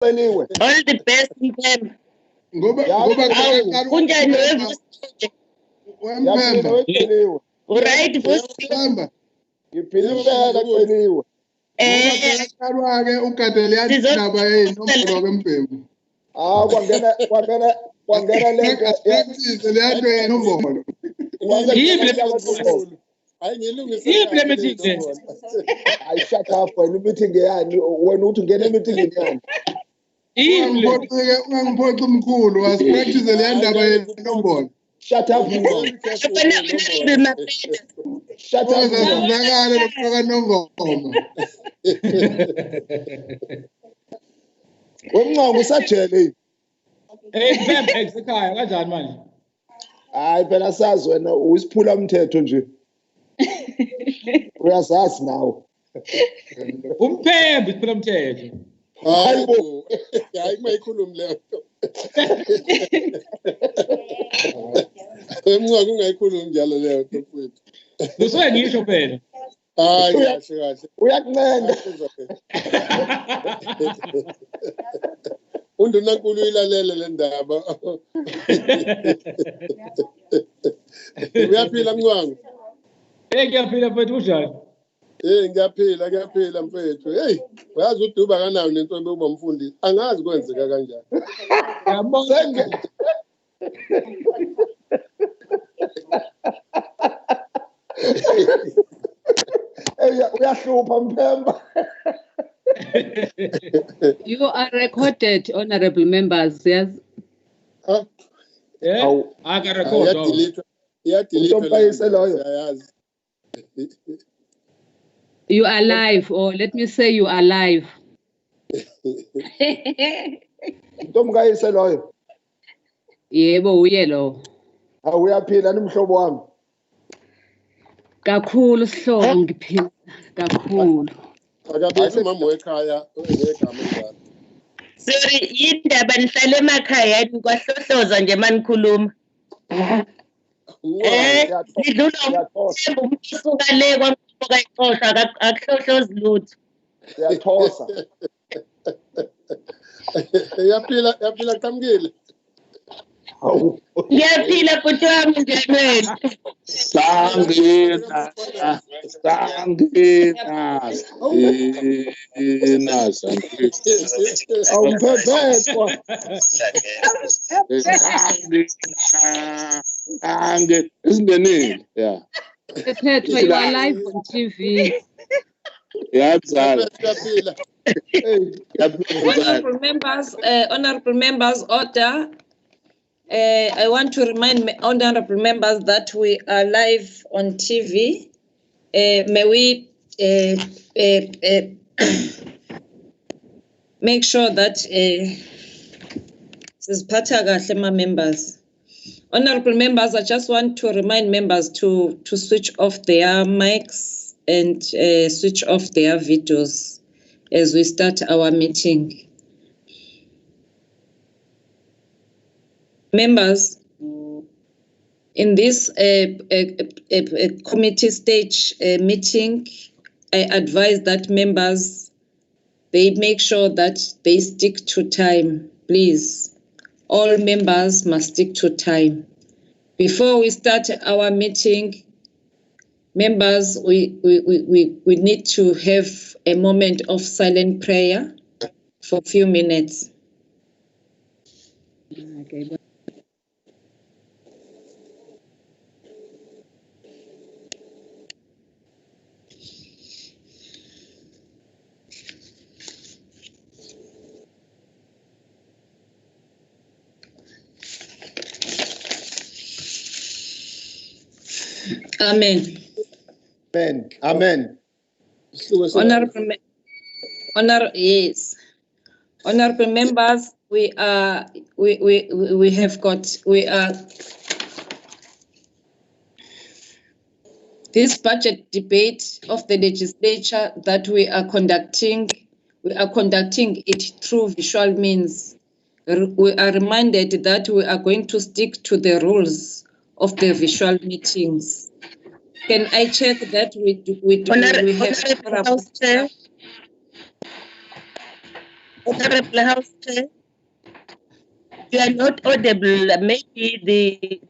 Anyway. All the best, Mpemba. Kunjani wewe? Right, Mpemba. Ngiphila impela qiniwe. Kalwa-ke ugadele yandaba inombolo kempembu. Kwangena lento practice leyanto yenombolo. Hayi shut up wena meeting yani wena uthi ungena meeting yani. Ungangiphoqi umkhulu wasipractice leyandaba yenombolo. Shut up. Shut up. Uzazakale lokufaka nongoma. Wemnqongo usajele. Mpemba ekhaya kanjani manje? Hayi phela sazi wena uyisiphula umthetho nje. Uyazazi nawe. Umpemba isiphula umthetho. Hayibo. Hayi mayikhulumi leyo. Wemnqongo ungayikhulumi njalo leyo nto mfowethu. Lusuke ngisho phela. Hayi kahle. Uyakuncenga. Undunankulu uyilalele le ndaba. Uyaphila Mncwangu? Ngiyaphila mfethu kunjani? Ngiyaphila mfethu. Hey, uyazi uduba kanayo nentombi uma mfundisi. Angazi kwenzeka kanjani. Yabonga. Uyahlupha Mpemba. You are recorded, honorable members, yes? Yeah, I got record. You are live, or let me say you are live. Ntomkayise loyo. Yebo uye lo. Uyaphila nimhlobo wami. Kakhulu sihlobo ngiphila kakhulu. Akabizi mama wekhaya ngegama njalo. Sorry, indaba nihlale emakhaya yini kwahlohloza nje manikhuluma. Nidlula umsuka le kwamsuka ixoxa akuhlohlozi lutho. Siyathosa. Yaphila qhamukile. Ngiyaphila futhi wami njani. Sangina. Awumphephetwa. Isingenile. Yeah. Phethwe, you are live on TV. Honorable members, order. I want to remind honorable members that we are live on TV. May we make sure that members. Honorable members, I just want to remind members to switch off their mics and switch off their videos as we start our meeting. Members, in this committee stage meeting, I advise that members, they make sure that they stick to time, please. All members must stick to time. Before we start our meeting, members, we need to have a moment of silent prayer for a few minutes. Okay. Amen. Amen. Honorable members, we are this budget debate of the legislature that we are conducting it through visual means. We are reminded that we are going to stick to the rules of the visual meetings. Can I check that we have Honorable House Chair, you are not audible. Maybe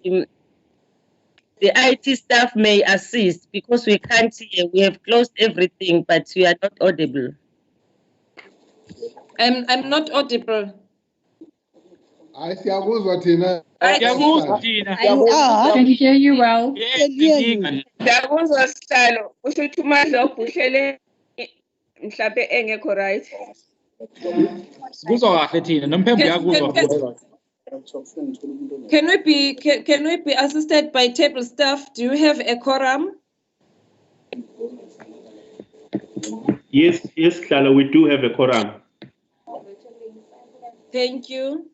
the IT staff may assist because we can't hear. We have closed everything, but you are not audible. I'm not audible. Hayi siyakuzwa thina. Siyakuzwa thina. You are. Can hear you well. Inkinga. Ndakuzwa sihlalo kusho ukuthi uMandla ubhuhlele mhlawumbe engekho right. Sikuzwa kahle thina nomphembu yakuzwa kodwa. Can we be assisted by table staff? Do you have a quorum? Yes, Hlala, we do have a quorum. Thank you.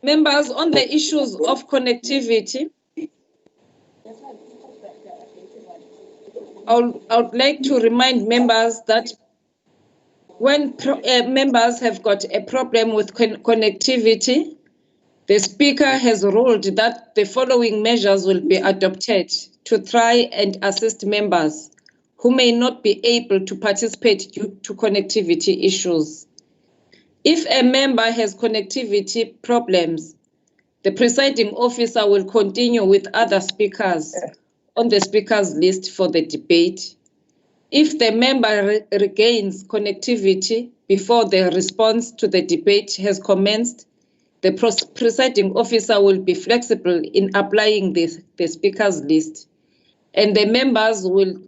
Members, on the issues of connectivity, I would like to remind members that when members have got a problem with connectivity, the Speaker has ruled that the following measures will be adopted to try and assist members who may not be able to participate due to connectivity issues. If a member has connectivity problems, the presiding officer will continue with other speakers on the speakers list for the debate. If the member regains connectivity before the response to the debate has commenced, the presiding officer will be flexible in applying the speakers list, and the members will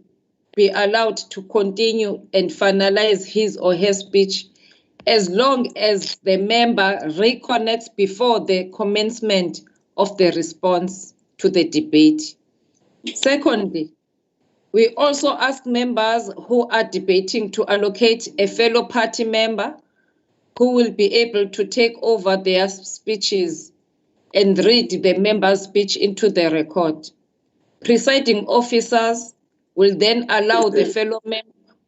be allowed to continue and finalize his or her speech as long as the member reconnects before the commencement of the response to the debate. Secondly, we also ask members who are debating to allocate a fellow party member who will be able to take over their speeches and read the member's speech into the record. Presiding officers will then allow the fellow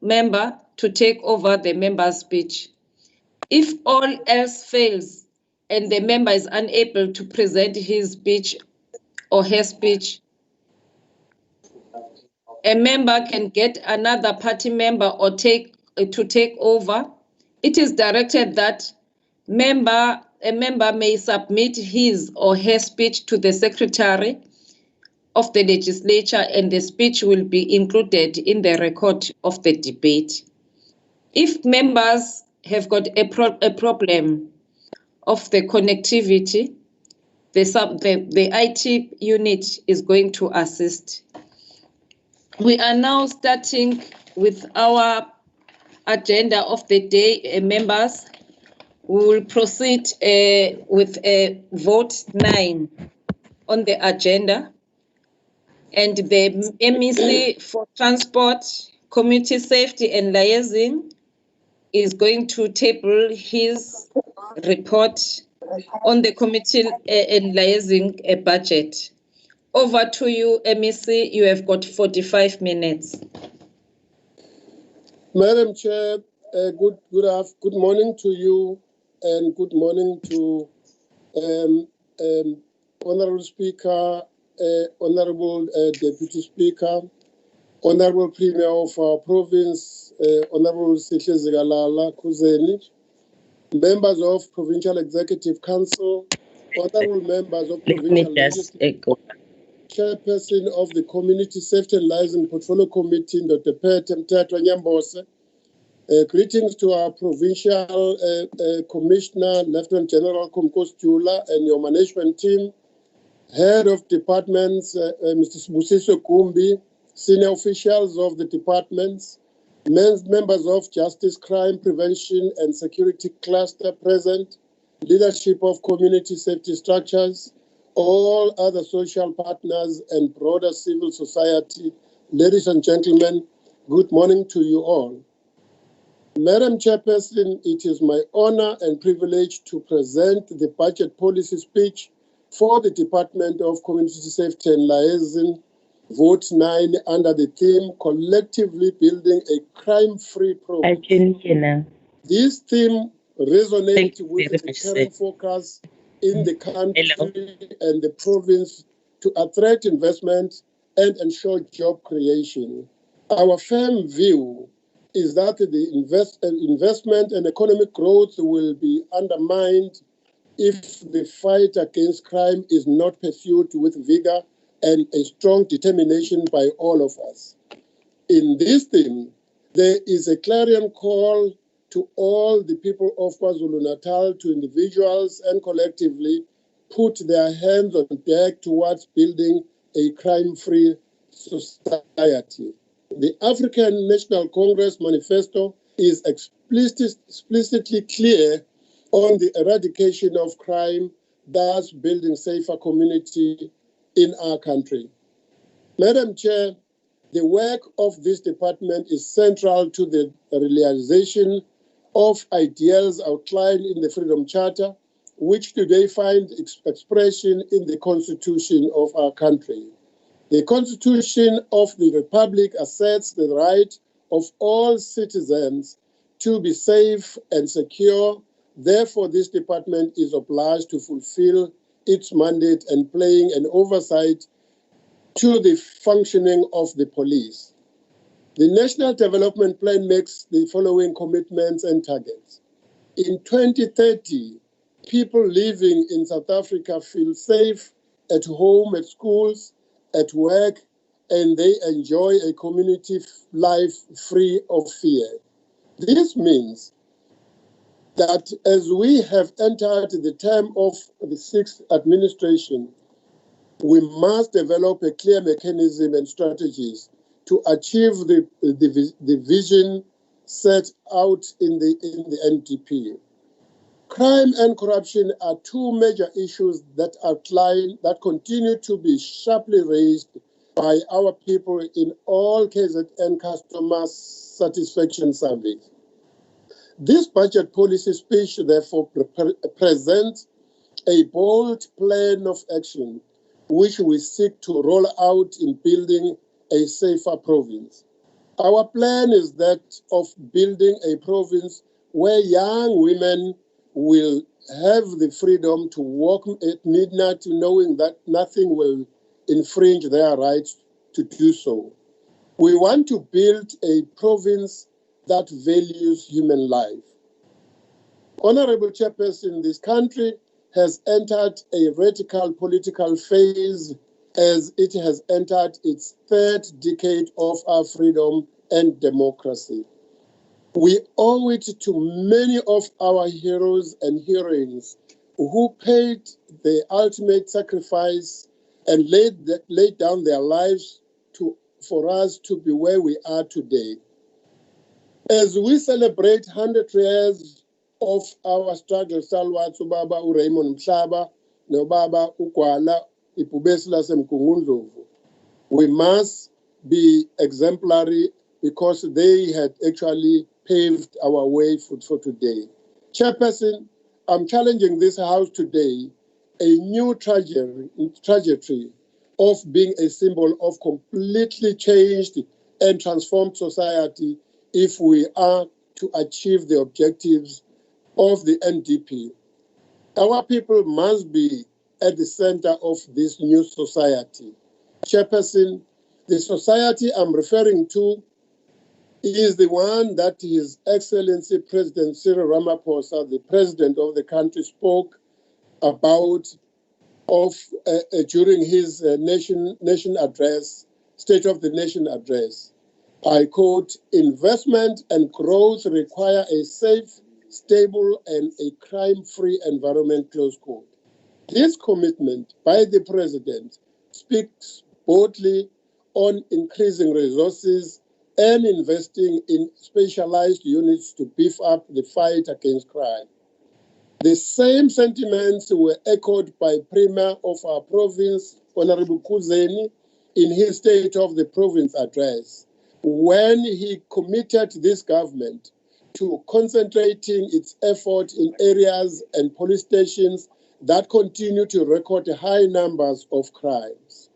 member to take over the member's speech. If all else fails and the member is unable to present his speech or her speech, a member can get another party member or to take over. It is directed that a member may submit his or her speech to the Secretary of the Legislature, and the speech will be included in the record of the debate. If members have got a problem of the connectivity, the IT unit is going to assist. We are now starting with our agenda of the day, members. We will proceed with vote 9 on the agenda. And the MEC for Transport, Community Safety and Liaison is going to table his report on the Community and Liaison budget. Over to you, MEC. You have got 45 minutes. Madam Chair, good morning to you, and good morning to Honorable Speaker, Honorable Deputy Speaker, Honorable Premier of our province, Honorable Sihle Zikalala Kuzeni, members of Provincial Executive Council, honorable members of Provincial Legislative, Chairperson of the Community Safety and Liaison Portfolio Committee, Dr. Pete Mtatwa Nyambose. Greetings to our Provincial Commissioner, Lieutenant General Kumkos Jula, and your management team, Head of Departments, Mr. Sibusiso Kumbi, senior officials of the departments, members of Justice, Crime Prevention and Security Cluster present, leadership of community safety structures, all other social partners and broader civil society. Ladies and gentlemen, good morning to you all. Madam Chairperson, it is my honor and privilege to present the budget policy speech for the Department of Community Safety and Liaison, Vote 9, under the theme, Collectively Building a Crime-Free Province. This theme resonates with the current focus in the country and the province to attract investment and ensure job creation. Our firm view is that the investment and economic growth will be undermined if the fight against crime is not pursued with vigor and a strong determination by all of us. In this theme, there is a clarion call to all the people of KwaZulu-Natal, to individuals and collectively, put their hands on deck towards building a crime-free society. The African National Congress manifesto is explicitly clear on the eradication of crime, thus building safer community in our country. Madam Chair, the work of this department is central to the realization of ideals outlined in the Freedom Charter, which today find expression in the Constitution of our country. The Constitution of the Republic asserts the right of all citizens to be safe and secure. Therefore, this department is obliged to fulfill its mandate and playing an oversight to the functioning of the police. The National Development Plan makes the following commitments and targets. In 2030, people living in South Africa feel safe at home, at schools, at work, and they enjoy a community life free of fear. This means that as we have entered the term of the sixth administration, we must develop a clear mechanism and strategies to achieve the vision set out in the NDP. Crime and corruption are two major issues that continue to be sharply raised by our people in all KZN customer satisfaction surveys. This budget policy speech, therefore, presents a bold plan of action which we seek to roll out in building a safer province. Our plan is that of building a province where young women will have the freedom to walk at midnight knowing that nothing will infringe their rights to do so. We want to build a province that values human life. Honorable Chairperson, this country has entered a radical political phase as it has entered its third decade of our freedom and democracy. We owe it to many of our heroes and heroines who paid the ultimate sacrifice and laid down their lives for us to be where we are today. As we celebrate 100 years of our struggle, salwathu baba uRaymond Mhlaba nobaba uGwala Ibhubesi laseMgungundlovu, we must be exemplary because they had actually paved our way for today. Chairperson, I'm challenging this House today a new trajectory of being a symbol of completely changed and transformed society if we are to achieve the objectives of the NDP. Our people must be at the center of this new society. Chairperson, the society I'm referring to is the one that His Excellency President Cyril Ramaphosa, the President of the country, spoke about during his nation address, State of the Nation address. I quote, "Investment and growth require a safe, stable, and a crime-free environment," close quote. This commitment by the President speaks boldly on increasing resources and investing in specialized units to beef up the fight against crime. The same sentiments were echoed by Premier of our province, Honorable Kuzeni, in his State of the Province address, when he committed this government to concentrating its effort in areas and police stations that continue to record high numbers of crimes.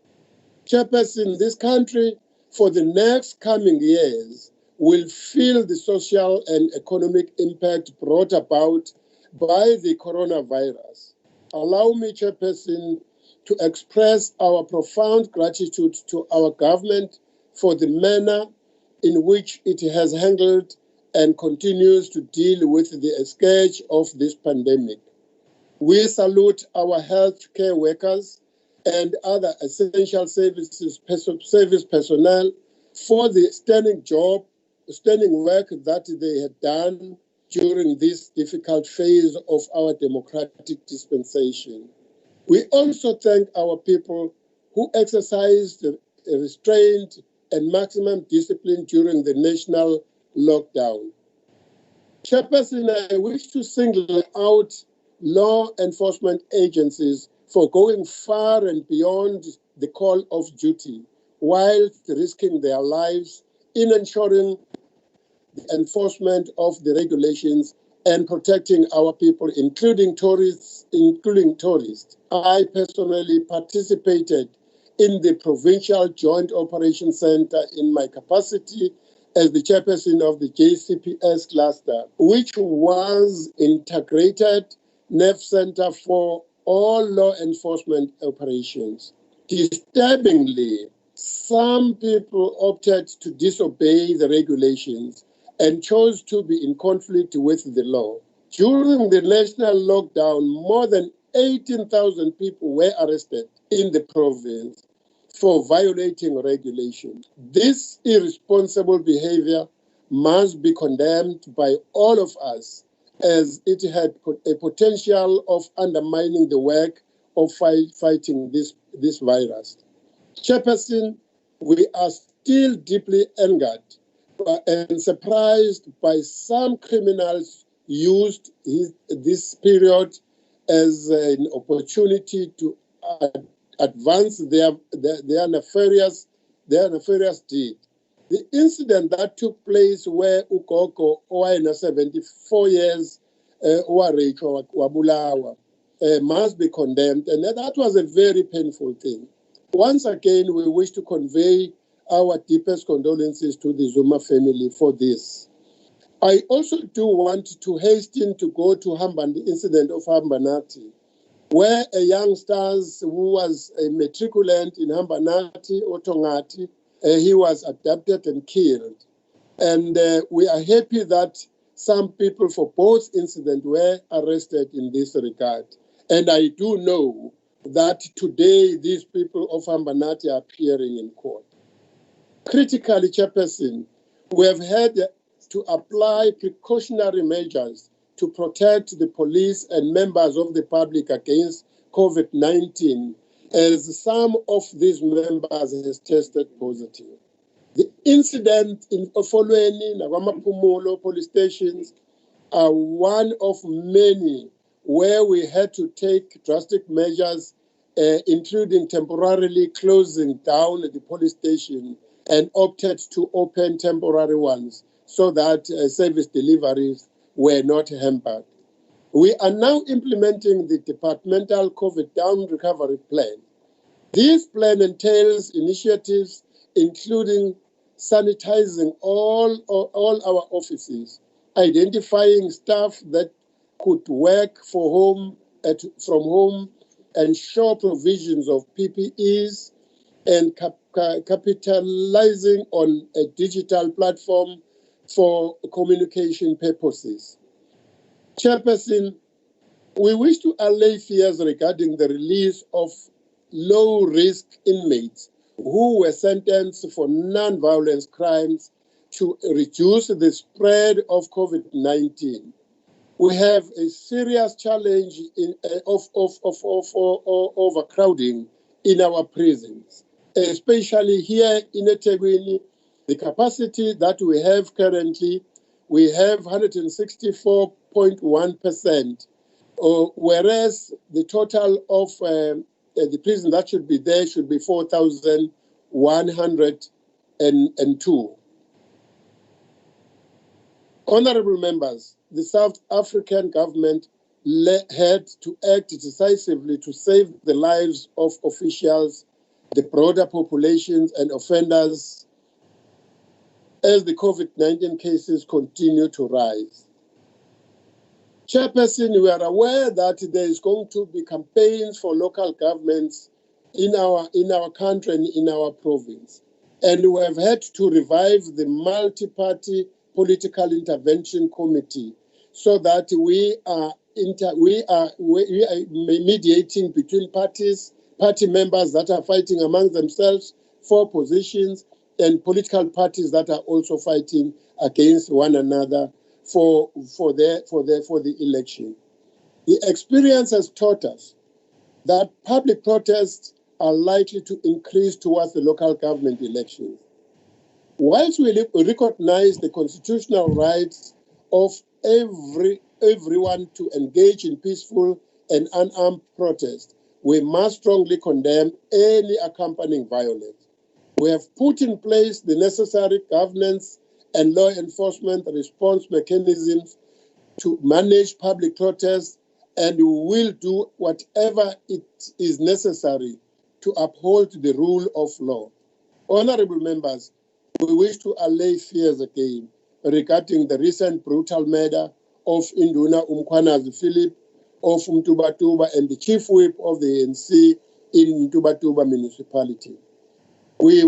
Chairperson, this country for the next coming years will feel the social and economic impact brought about by the coronavirus. Allow me, Chairperson, to express our profound gratitude to our government for the manner in which it has handled and continues to deal with the scourge of this pandemic. We salute our healthcare workers and other essential service personnel for the standing work that they had done during this difficult phase of our democratic dispensation. We also thank our people who exercised restraint and maximum discipline during the national lockdown. Chairperson, I wish to single out law enforcement agencies for going far and beyond the call of duty whilst risking their lives in ensuring the enforcement of the regulations and protecting our people, including tourists. I personally participated in the Provincial Joint Operations Center in my capacity as the chairperson of the JCPS cluster, which was integrated nerve center for all law enforcement operations. Disturbingly, some people opted to disobey the regulations and chose to be in conflict with the law. During the national lockdown, more than 18,000 people were arrested in the province for violating regulations. This irresponsible behavior must be condemned by all of us, as it had a potential of undermining the work of fighting this virus. Chairperson, we are still deeply angered and surprised by some criminals used this period as an opportunity to advance their nefarious deed. The incident that took place where Ukoko, owayena 74 years, wabulawa, must be condemned, and that was a very painful thing. Once again, we wish to convey our deepest condolences to the Zuma family for this. I also do want to hasten to go to the incident of Hambanati, where a youngster who was a matriculant in Hambanati, Otongati, he was abducted and killed. And we are happy that some people for both incidents were arrested in this regard. And I do know that today these people of Hambanati are appearing in court. Critically, Chairperson, we have had to apply precautionary measures to protect the police and members of the public against COVID-19, as some of these members has tested positive. The incident in Ofolweni, Nagamaphumulo police stations are one of many where we had to take drastic measures, including temporarily closing down the police station and opted to open temporary ones so that service deliveries were not hampered. We are now implementing the departmental COVID down recovery plan. This plan entails initiatives including sanitizing all our offices, identifying staff that could work from home, ensure provisions of PPEs, and capitalizing on a digital platform for communication purposes. Chairperson, we wish to allay fears regarding the release of low-risk inmates who were sentenced for non-violence crimes to reduce the spread of COVID-19. We have a serious challenge of overcrowding in our prisons, especially here in eThekwini. The capacity that we have currently, we have 164.1%, whereas the total of the prison that should be there should be 4,102. Honorable members, the South African government had to act decisively to save the lives of officials, the broader populations and offenders as the COVID-19 cases continue to rise. Chairperson, we are aware that there is going to be campaigns for local governments in our country and in our province. And we have had to revive the multi-party political intervention committee so that we are mediating between party members that are fighting among themselves for positions, and political parties that are also fighting against one another for the election. The experience has taught us that public protests are likely to increase towards the local government elections. Whilst we recognize the constitutional rights of everyone to engage in peaceful and unarmed protest, we must strongly condemn any accompanying violence. We have put in place the necessary governance and law enforcement response mechanisms to manage public protests, and we will do whatever it is necessary to uphold the rule of law. Honorable members, we wish to allay fears again regarding the recent brutal murder of Induna Umkhwanazi Philip of Mtubatuba and the chief whip of the ANC in Mtubatuba municipality. We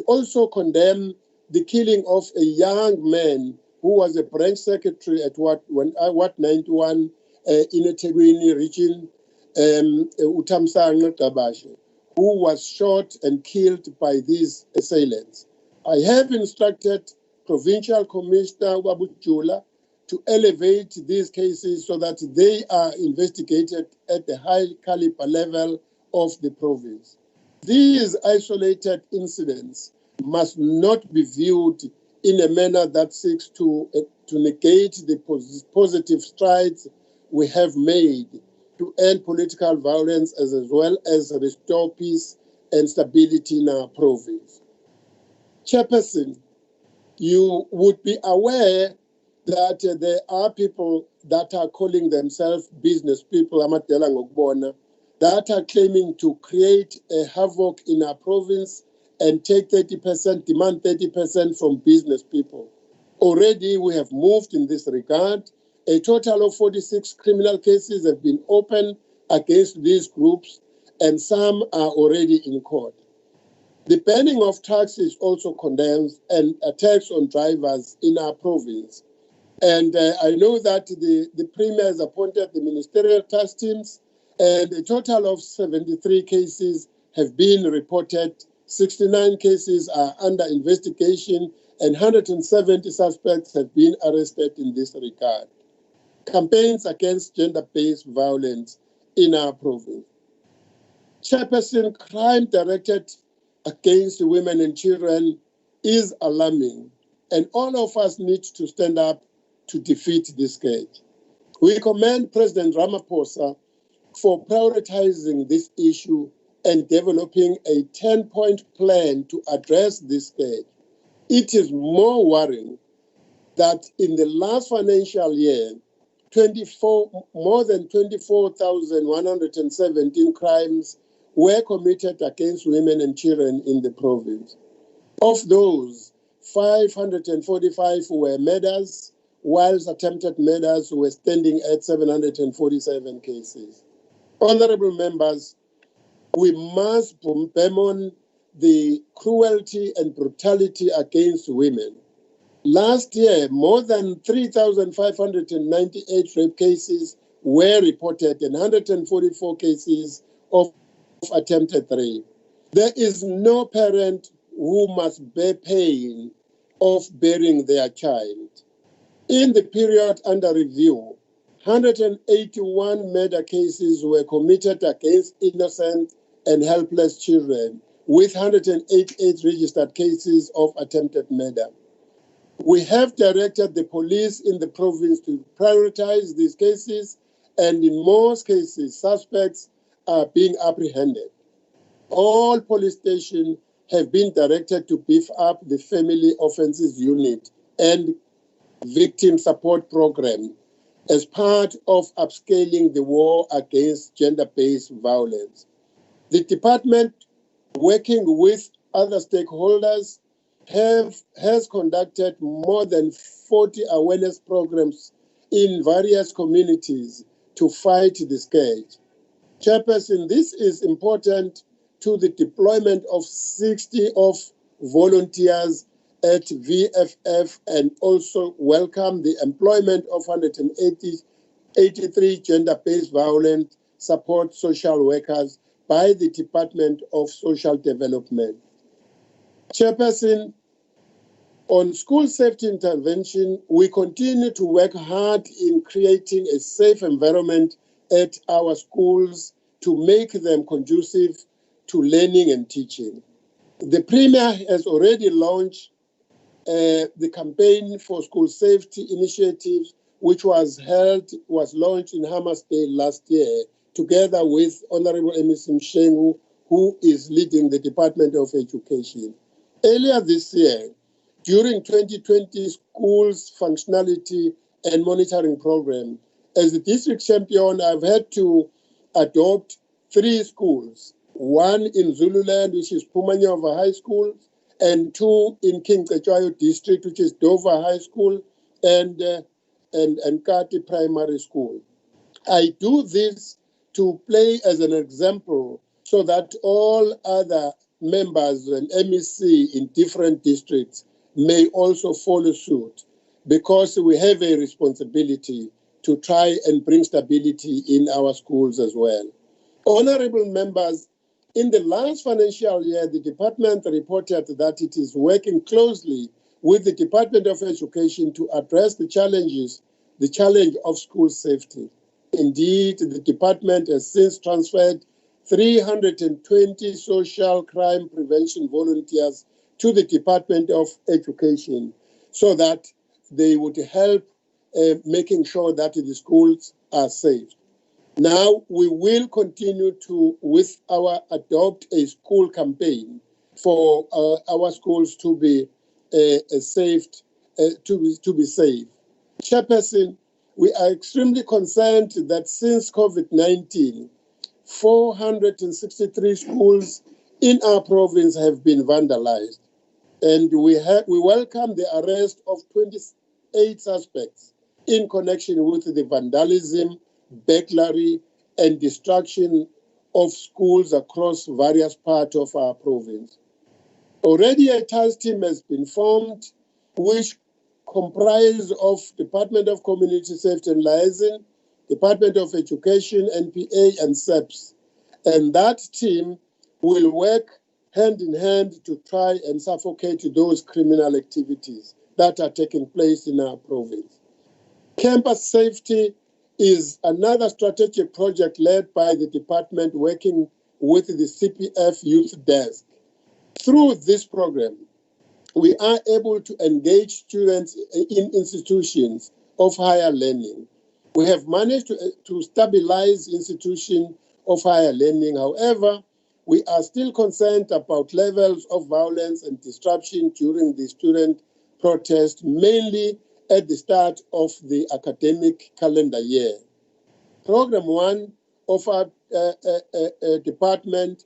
also condemn the killing of a young man who was a branch secretary at Wat 91 in a eThekwini region, Utamsang Gabashe, who was shot and killed by these assailants. I have instructed Provincial Commissioner Wabujula to elevate these cases so that they are investigated at the high caliber level of the province. These isolated incidents must not be viewed in a manner that seeks to negate the positive strides we have made to end political violence as well as restore peace and stability in our province. Chairperson, you would be aware that there are people that are calling themselves business people, Amatela Ngogbona, that are claiming to create a havoc in our province and take 30%, demand 30% from business people. Already we have moved in this regard. A total of 46 criminal cases have been opened against these groups, and some are already in court. The banning of taxis also condemns and attacks on drivers in our province. And I know that the Premier has appointed the ministerial task teams, and a total of 73 cases have been reported. 69 cases are under investigation, and 170 suspects have been arrested in this regard. Campaigns against gender-based violence in our province. Chairperson, crime directed against women and children is alarming, and all of us need to stand up to defeat this scourge. We commend President Ramaphosa for prioritizing this issue and developing a 10-point plan to address this scourge. It is more worrying that in the last financial year, more than 24,117 crimes were committed against women and children in the province. Of those, 545 were murders, whilst attempted murders were standing at 747 cases. Honorable members, we must bemoan the cruelty and brutality against women. Last year, more than 3,598 rape cases were reported and 144 cases of attempted rape. There is no parent who must bear pain of bearing their child. In the period under review, 181 murder cases were committed against innocent and helpless children, with 188 registered cases of attempted murder. We have directed the police in the province to prioritize these cases, and in most cases, suspects are being apprehended. All police stations have been directed to beef up the family offences unit and victim support program as part of upscaling the war against gender-based violence. The department, working with other stakeholders, has conducted more than 40 awareness programs in various communities to fight the scourge. Chairperson, this is important to the deployment of 60 of volunteers at VFF, and also welcome the employment of 183 gender-based violence support social workers by the Department of Social Development. Chairperson, on school safety intervention, we continue to work hard in creating a safe environment at our schools to make them conducive to learning and teaching. The Premier has already launched the campaign for school safety initiatives, which was launched in Hammersdale last year, together with Honorable Emerson Mshengu, who is leading the Department of Education. Earlier this year, during 2020 schools functionality and monitoring program, as the district champion, I've had to adopt 3 schools, one in Zululand, which is Pumanyova High School, and 2 in King Cetshwayo district, which is Dover High School, and Kati Primary School. I do this to play as an example so that all other members and MEC in different districts may also follow suit, because we have a responsibility to try and bring stability in our schools as well. Honorable members, in the last financial year, the department reported that it is working closely with the Department of Education to address the challenge of school safety. Indeed, the department has since transferred 320 social crime prevention volunteers to the Department of Education so that they would help making sure that the schools are safe. Now, we will continue with our Adopt a School campaign for our schools to be safe. Chairperson, we are extremely concerned that since COVID-19, 463 schools in our province have been vandalized. And we welcome the arrest of 28 suspects in connection with the vandalism, burglary, and destruction of schools across various parts of our province. Already a task team has been formed, which comprises of Department of Community Safety and Liaison, Department of Education, NPA, and SEPS. And that team will work hand in hand to try and suffocate those criminal activities that are taking place in our province. Campus safety is another strategic project led by the department working with the CPF Youth Desk. Through this program, we are able to engage students in institutions of higher learning. We have managed to stabilize institutions of higher learning. However, we are still concerned about levels of violence and disruption during the student protest, mainly at the start of the academic calendar year. Program 1 of our department,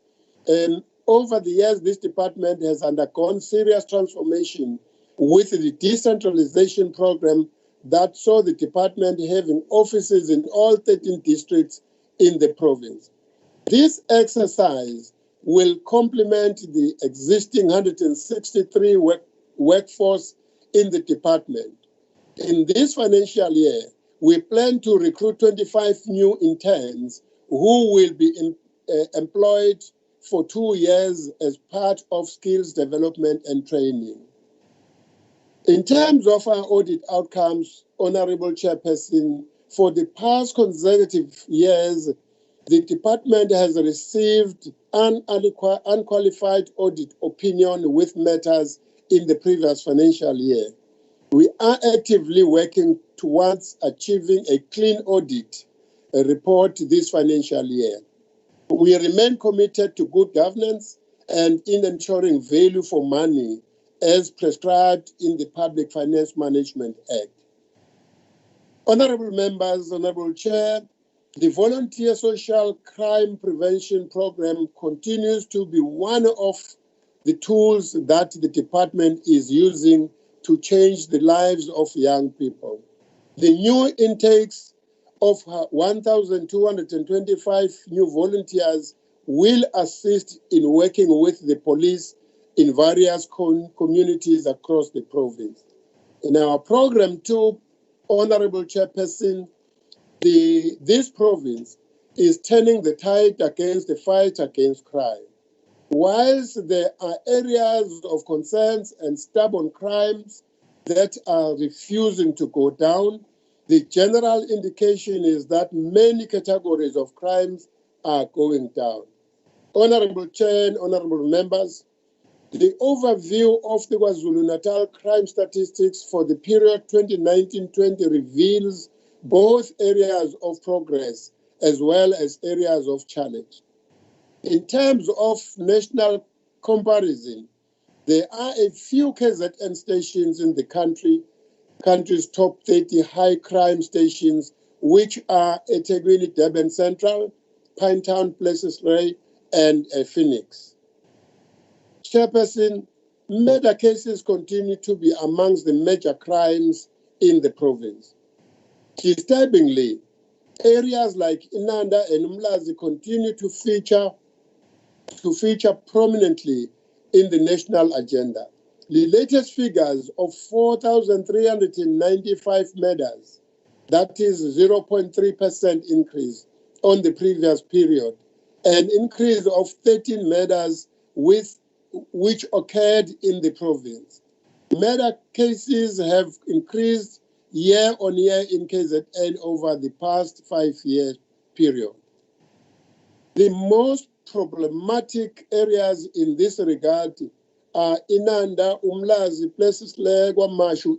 over the years, this department has undergone serious transformation with the decentralization program that saw the department having offices in all 13 districts in the province. This exercise will complement the existing 163 workforce in the department. In this financial year, we plan to recruit 25 new interns who will be employed for 2 years as part of skills development and training. In terms of our audit outcomes, Honorable Chairperson, for the past consecutive years, the department has received an unqualified audit opinion with matters in the previous financial year. We are actively working towards achieving a clean audit report this financial year. We remain committed to good governance and in ensuring value for money as prescribed in the Public Finance Management Act. Honorable members, Honorable Chair, the Volunteer Social Crime Prevention Program continues to be one of the tools that the department is using to change the lives of young people. The new intakes of 1,225 new volunteers will assist in working with the police in various communities across the province. In our program too, Honorable Chairperson, this province is turning the tide against the fight against crime. Whilst there are areas of concerns and stubborn crimes that are refusing to go down, the general indication is that many categories of crimes are going down. Honorable Chair and honorable members, the overview of the KwaZulu-Natal crime statistics for the period 2019-20 reveals both areas of progress as well as areas of challenge. In terms of national comparison, there are a few KZN stations in the country's top 30 high crime stations, which are eThekwini, Durban Central, Pinetown, Plessisray, and Phoenix. Chairperson, murder cases continue to be amongst the major crimes in the province. Disturbingly, areas like Inanda and Umlazi continue to feature prominently in the national agenda. The latest figures of 4,395 murders, that is 0.3% increase on the previous period, an increase of 13 murders which occurred in the province. Murder cases have increased year on year in KZN over the past 5-year period. The most problematic areas in this regard are Inanda, Umlazi, Plessisray, KwaMashu,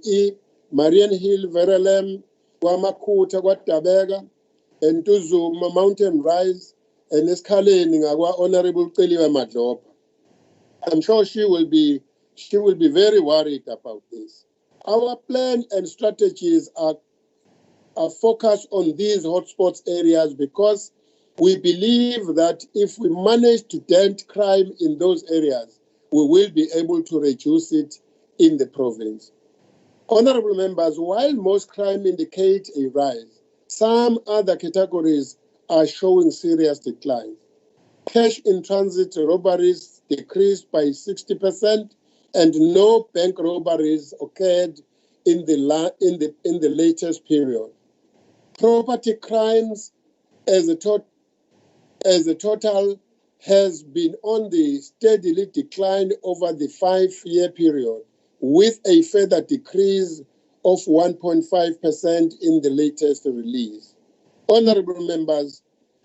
Marian Hill, Verelem, KwaMakhuta, KwaDabeka, and Tuzuma, Mountain Rise, and Esikhaleni ngakwa Honorable Celiwe Madlopa. I'm sure she will be very worried about this. Our plan and strategies are focused on these hotspots areas because we believe that if we manage to dent crime in those areas, we will be able to reduce it in the province. Honorable members, while most crime indicate a rise, some other categories are showing serious decline. Cash in transit robberies decreased by 60%, and no bank robberies occurred in the latest period. Property crimes as a total has been on the steadily decline over the 5-year period, with a further decrease of 1.5% in the latest release. Honorable members,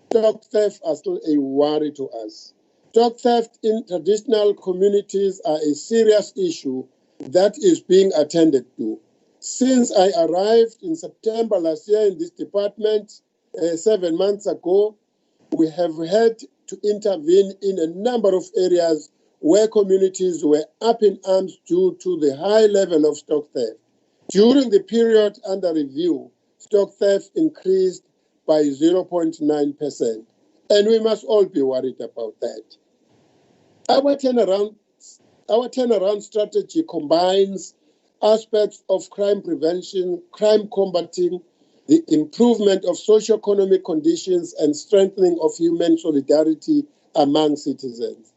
dog theft are still a worry to us. Dog theft in traditional communities are a serious issue that is being attended to. Since I arrived in September last year in this department 7 months ago, we have had to intervene in a number of areas where communities were up in arms due to the high level of stock theft. During the period under review, stock theft increased by 0.9%, and we must all be worried about that. Our turnaround strategy combines aspects of crime prevention, crime combating, the improvement of socio-economic conditions, and strengthening of human solidarity among citizens.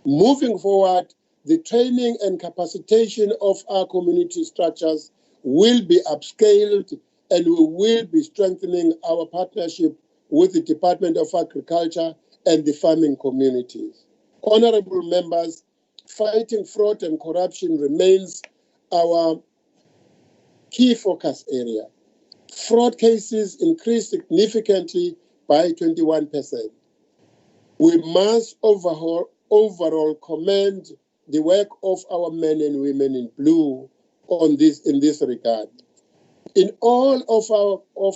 Moving forward, the training and capacitation of our community structures will be upscaled, and we will be strengthening our partnership with the Department of Agriculture and the farming communities. Honorable members, fighting fraud and corruption remains our key focus area. Fraud cases increased significantly by 21%. We must overall commend the work of our men and women in blue in this regard. In all of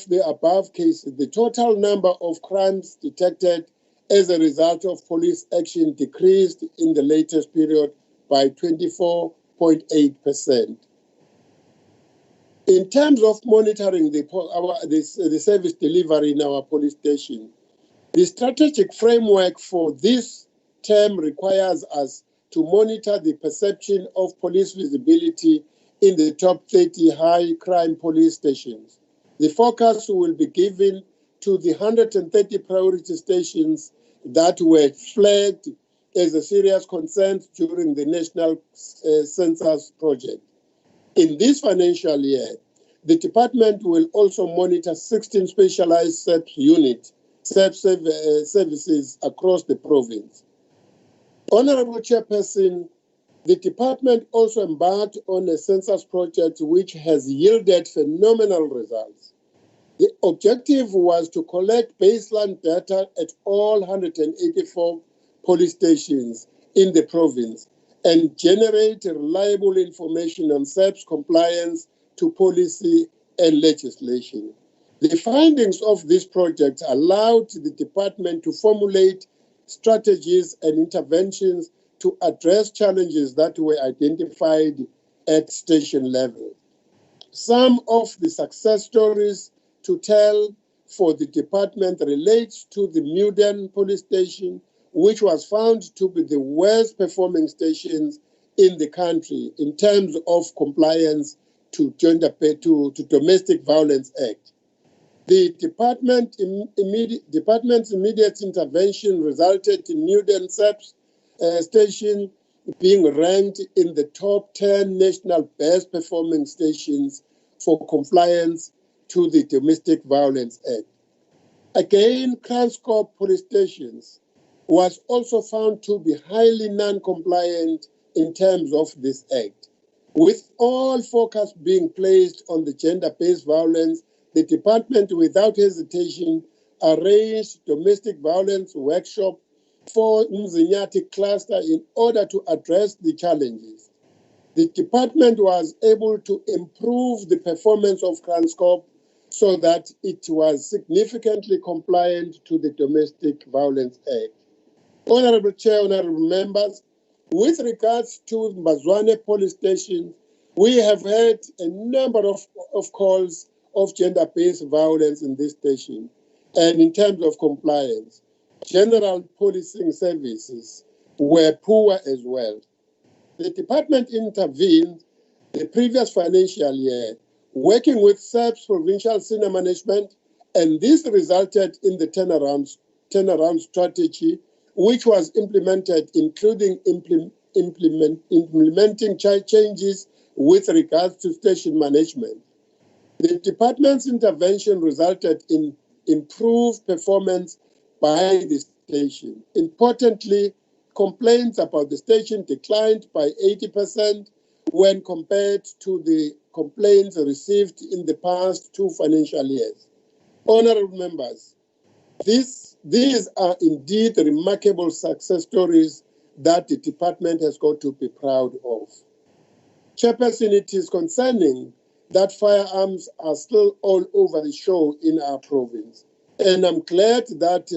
the above cases, the total number of crimes detected as a result of police action decreased in the latest period by 24.8%. In terms of monitoring the service delivery in our police station, the strategic framework for this term requires us to monitor the perception of police visibility in the top 30 high crime police stations. The focus will be given to the 130 priority stations that were flagged as a serious concern during the National Census project. In this financial year, the department will also monitor 16 specialized SEPS units, services across the province. Honorable Chairperson, the department also embarked on a census project which has yielded phenomenal results. The objective was to collect baseline data at all 184 police stations in the province and generate reliable information on SEPS compliance to policy and legislation. The findings of this project allowed the department to formulate strategies and interventions to address challenges that were identified at station level. Some of the success stories to tell for the department relates to the Muden police station, which was found to be the worst performing stations in the country in terms of compliance to Domestic Violence Act. The department's immediate intervention resulted in Muden SEPS station being ranked in the top 10 national best performing stations for compliance to the Domestic Violence Act. Again, Kranscorp police stations was also found to be highly non-compliant in terms of this act. With all focus being placed on the gender-based violence, the department, without hesitation, arranged domestic violence workshop for Mzinyati cluster in order to address the challenges. The department was able to improve the performance of Kranscorp so that it was significantly compliant to the Domestic Violence Act. Honorable Chair, honorable members, with regards to Mbazwane police station, we have had a number of calls of gender-based violence in this station. And in terms of compliance, general policing services were poor as well. The department intervened the previous financial year, working with SEPS provincial senior management, and this resulted in the turnaround strategy, which was implemented, including implementing changes with regards to station management. The department's intervention resulted in improved performance by the station. Importantly, complaints about the station declined by 80% when compared to the complaints received in the past 2 financial years. Honorable members, these are indeed remarkable success stories that the department has got to be proud of. Chairperson, it is concerning that firearms are still all over the show in our province. And I'm glad that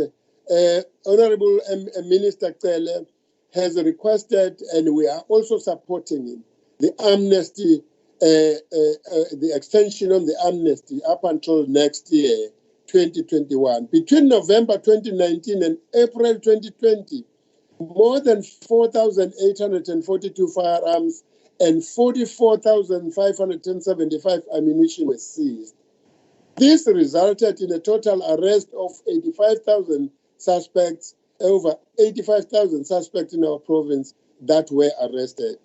Honorable Minister Cele has requested, and we are also supporting him, the amnesty, the extension of the amnesty up until next year, 2021. Between November 2019 and April 2020, more than 4,842 firearms and 44,575 ammunition were seized. This resulted in a total arrest of 85,000 suspects, over 85,000 suspects in our province that were arrested.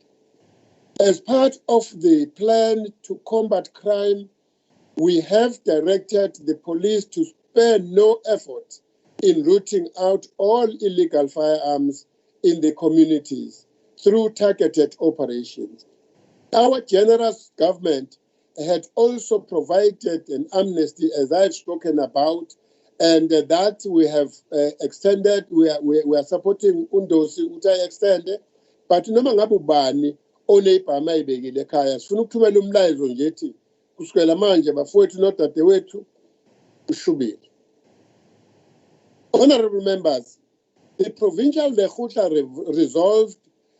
As part of the plan to combat crime, we have directed the police to spare no effort in rooting out all illegal firearms in the communities through targeted operations. Our generous government had also provided an amnesty, as I've spoken about, and that we have extended. We are supporting Undosi Uta extended, but noma ngabe ubani oneyibhama ayibekile ekhaya sifuna ukuthumela umlayezo nje ethi kusukela manje bafowethu nodadewethu ushubile. Honorable members, the provincial Lekgotla resolved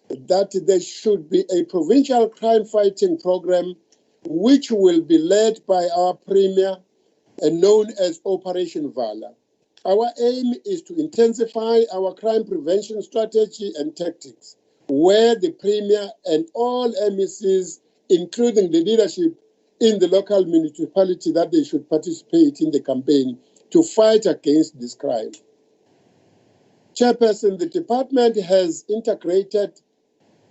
that there should be a provincial crime fighting program which will be led by our premier and known as Operation Vala. Our aim is to intensify our crime prevention strategy and tactics, where the premier and all MECs, including the leadership in the local municipality, that they should participate in the campaign to fight against this crime. Chairperson, the department has integrated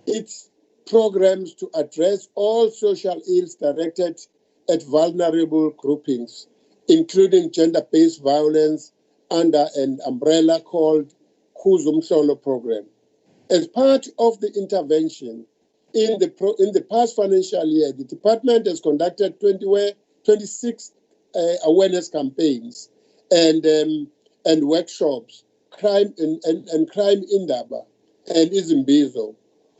its programs to address all social ills directed at vulnerable groupings, including gender-based violence, under an umbrella called KwaZulu-Natal program. As part of the intervention, in the past financial year, the department has conducted 26 awareness campaigns and workshops, crime crime indaba and izimbizo,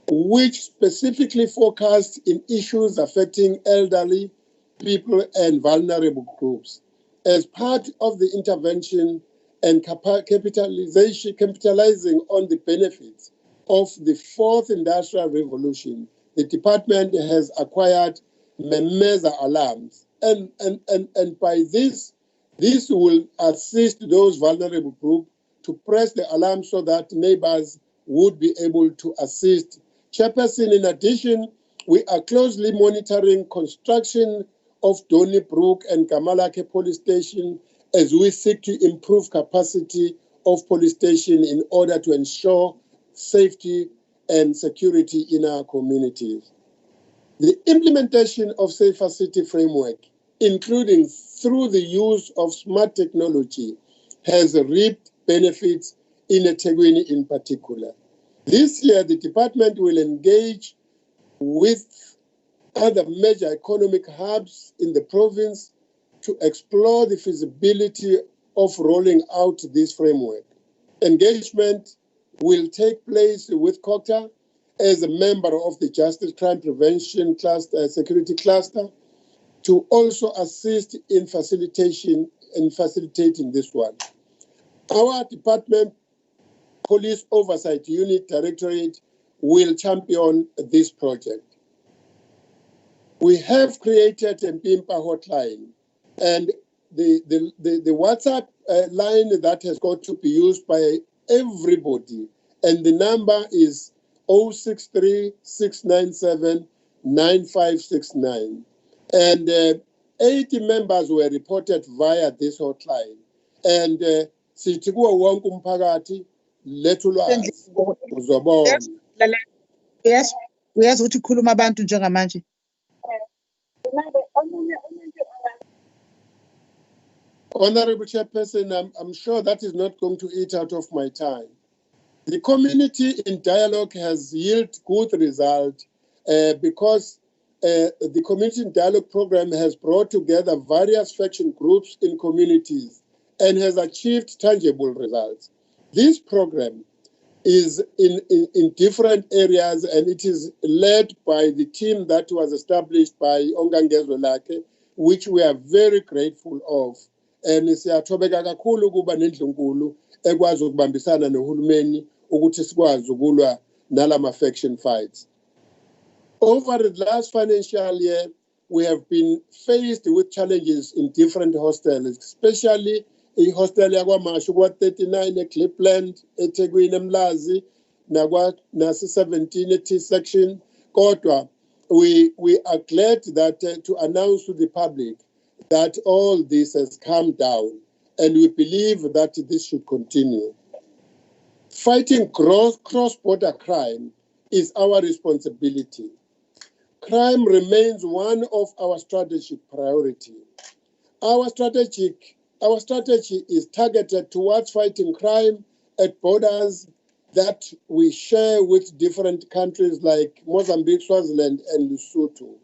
which specifically focused in issues affecting elderly people and vulnerable groups. As part of the intervention and capitalizing on the benefits of the fourth industrial revolution, the department has acquired Memeza alarms. And by this will assist those vulnerable groups to press the alarm so that neighbors would be able to assist. Chairperson, in addition, we are closely monitoring construction of Donnybrook and Kamalake police station as we seek to improve capacity of police station in order to ensure safety and security in our communities. The implementation of Safer City Framework, including through the use of smart technology, has reaped benefits in eThekwini in particular. This year, the department will engage with other major economic hubs in the province to explore the feasibility of rolling out this framework. Engagement will take place with COCTA as a member of the Justice Crime Prevention Cluster, Security Cluster, to also assist in facilitating this one. Our department Police Oversight Unit Directorate will champion this project. We have created a PIMPA hotline, and the WhatsApp line that has got to be used by everybody, and the number is 063-697-9569. And 80 members were reported via this hotline. And sithi kuwo wonke umphakathi lethu ulwazi uzobona. Yes, uyazi ukuthi khuluma abantu njengamanje. Honorable Chairperson, I'm sure that is not going to eat out of my time. The community in dialogue has yielded good result because the community in dialogue program has brought together various faction groups in communities and has achieved tangible results. This program is in different areas, and it is led by the team that was established by Ongangezwe Lake, which we are very grateful of. And siyathobeka kakhulu ukuba nendlunkulu ekwazi ukubambisana nohulumeni ukuthi sikwazi ukulwa nalama faction fights. Over the last financial year, we have been faced with challenges in different hostels, especially in hostel yakwaMashu kwa-39 eClipland, eThekwini eMlazi, nasi-17 T-section. Kodwa, we are glad that to announce to the public that all this has come down, and we believe that this should continue. Fighting cross-border crime is our responsibility. Crime remains one of our strategic priorities. Our strategy is targeted towards fighting crime at borders that we share with different countries like Mozambique, Swaziland, and Lesotho.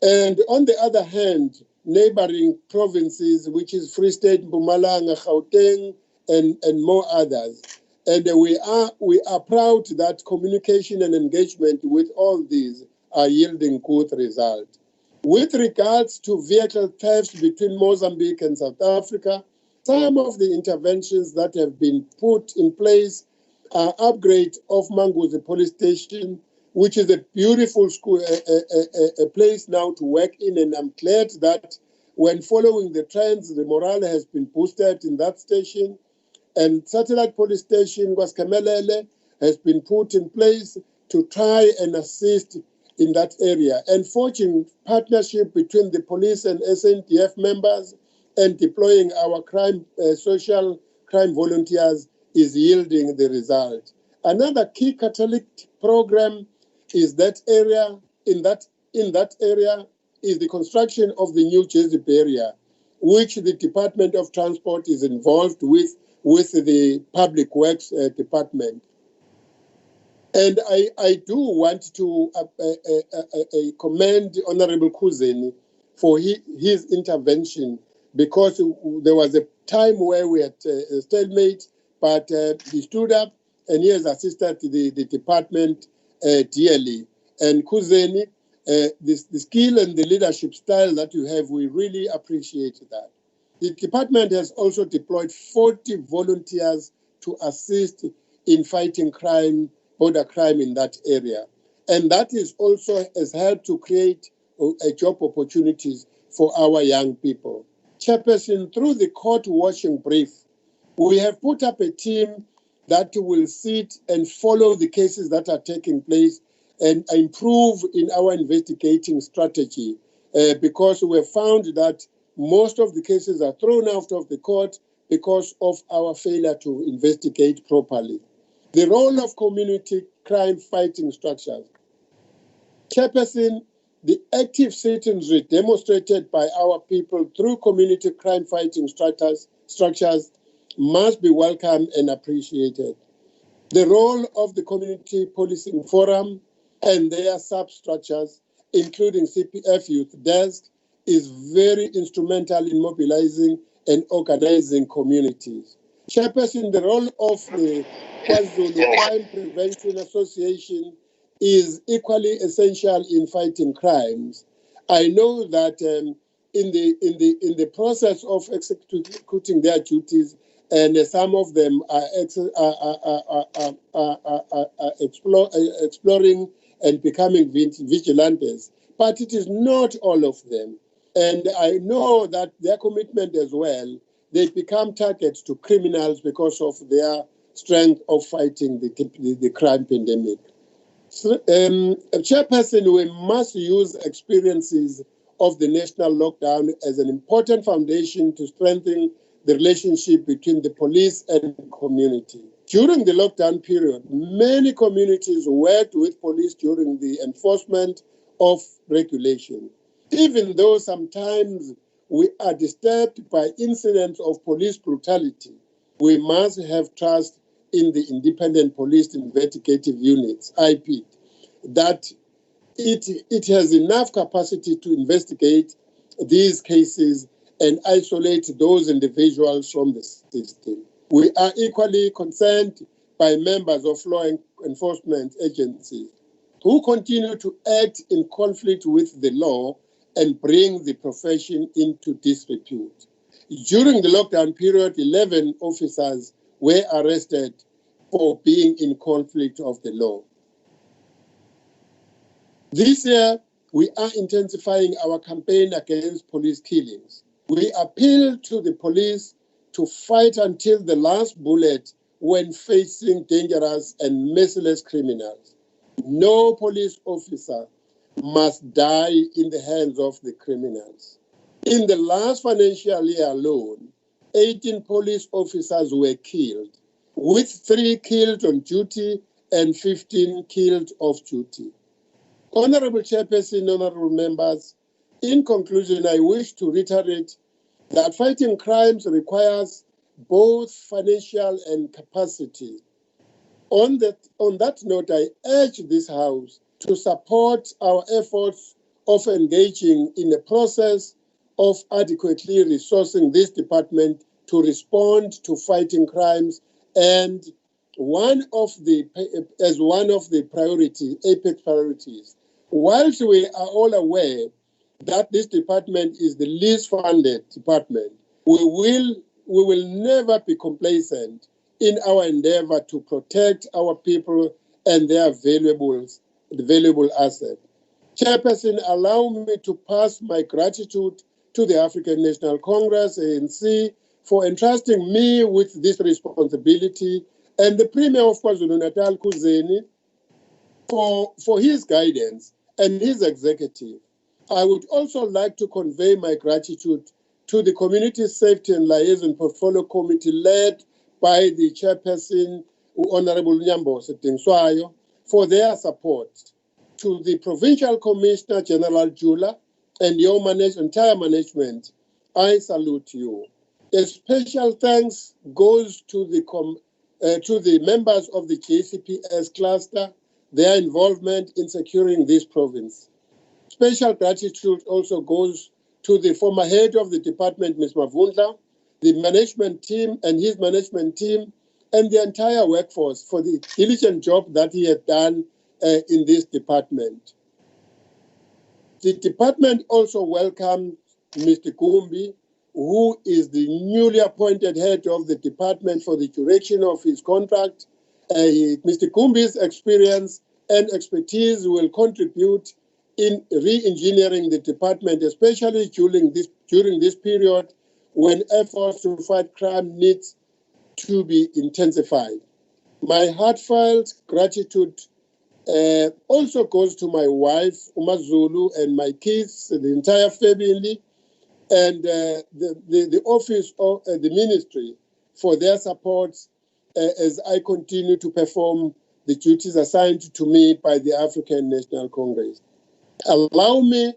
And on the other hand, neighboring provinces, which is Free State, Mpumalanga, Gauteng, and more others. And we are proud that communication and engagement with all these are yielding good results. With regards to vehicle thefts between Mozambique and South Africa, some of the interventions that have been put in place are upgrade of Manguzi Police Station, which is a beautiful school, a place now to work in. And I'm glad that when following the trends, the morale has been boosted in that station. And Satellite Police Station, KwaZulu-Natal, has been put in place to try and assist in that area, and forging partnership between the police and SNDF members and deploying our social crime volunteers is yielding the result. Another key catalytic program is that area, in that area is the construction of the new Jersey barrier, which the Department of Transport is involved with the Public Works Department. And I do want to commend Honorable Kuzeni for his intervention, because there was a time where we had a stalemate, but he stood up and he has assisted the department dearly. And Kuzeni, the skill and the leadership style that you have, we really appreciate that. The department has also deployed 40 volunteers to assist in fighting crime, border crime in that area. And that is also has helped to create job opportunities for our young people. Chairperson, through the court watching brief, we have put up a team that will sit and follow the cases that are taking place and improve in our investigating strategy, because we have found that most of the cases are thrown out of the court because of our failure to investigate properly. The role of community crime fighting structures. Chairperson, the active citizenry demonstrated by our people through community crime fighting structures must be welcomed and appreciated. The role of the Community Policing Forum and their substructures, including CPF Youth Desk, is very instrumental in mobilizing and organizing communities. Chairperson, the role of the KwaZulu Crime Prevention Association is equally essential in fighting crimes. I know that in the process of executing their duties, and some of them are exploring and becoming vigilantes, but it is not all of them. And I know that their commitment as well, they become targets to criminals because of their strength of fighting the crime pandemic. So, Chairperson, we must use experiences of the national lockdown as an important foundation to strengthen the relationship between the police and community. During the lockdown period, many communities worked with police during the enforcement of regulation. Even though sometimes we are disturbed by incidents of police brutality, we must have trust in the Independent Police Investigative Units, IP, that it has enough capacity to investigate these cases and isolate those individuals from the system. We are equally concerned by members of law enforcement agencies who continue to act in conflict with the law and bring the profession into disrepute. During the lockdown period, 11 officers were arrested for being in conflict of the law. This year, we are intensifying our campaign against police killings. We appeal to the police to fight until the last bullet when facing dangerous and merciless criminals. No police officer must die in the hands of the criminals. In the last financial year alone, 18 police officers were killed, with 3 killed on duty and 15 killed off duty. Honorable Chairperson, honorable members, in conclusion, I wish to reiterate that fighting crimes requires both financial and capacity. On that note, I urge this House to support our efforts of engaging in a process of adequately resourcing this department to respond to fighting crimes, and as one of the priorities, apex priorities. Whilst we are all aware that this department is the least funded department, we will never be complacent in our endeavor to protect our people and their valuable asset. Chairperson, allow me to pass my gratitude to the African National Congress, ANC, for entrusting me with this responsibility, and the Premier of KwaZulu-Natal, Kuzeni, for his guidance and his executive. I would also like to convey my gratitude to the Community Safety and Liaison Portfolio Committee led by the chairperson, Honorable Nyambo Setingswayo, for their support. To the Provincial Commissioner General Jula and your entire management, I salute you. A special thanks goes to the members of the JCPS cluster, their involvement in securing this province. Special gratitude also goes to the former head of the department, Ms. Mavundla, the management team and his management team, and the entire workforce for the diligent job that he had done in this department. The department also welcomed Mr. Gumbi, who is the newly appointed head of the department for the duration of his contract. Mr. Gumbi's experience and expertise will contribute in re-engineering the department, especially during this period when efforts to fight crime needs to be intensified. My heartfelt gratitude also goes to my wife, Umazulu, and my kids, the entire family, and the office of the ministry for their support as I continue to perform the duties assigned to me by the African National Congress. Allow me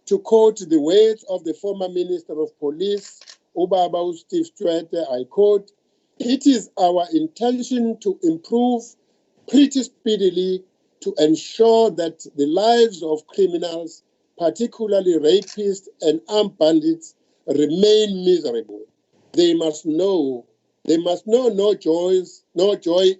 to quote the words of the former Minister of Police, Ubaba Steve Tshwete. I quote, "It is our intention to improve pretty speedily to ensure that the lives of criminals, particularly rapists and armed bandits, remain miserable. They must know no joy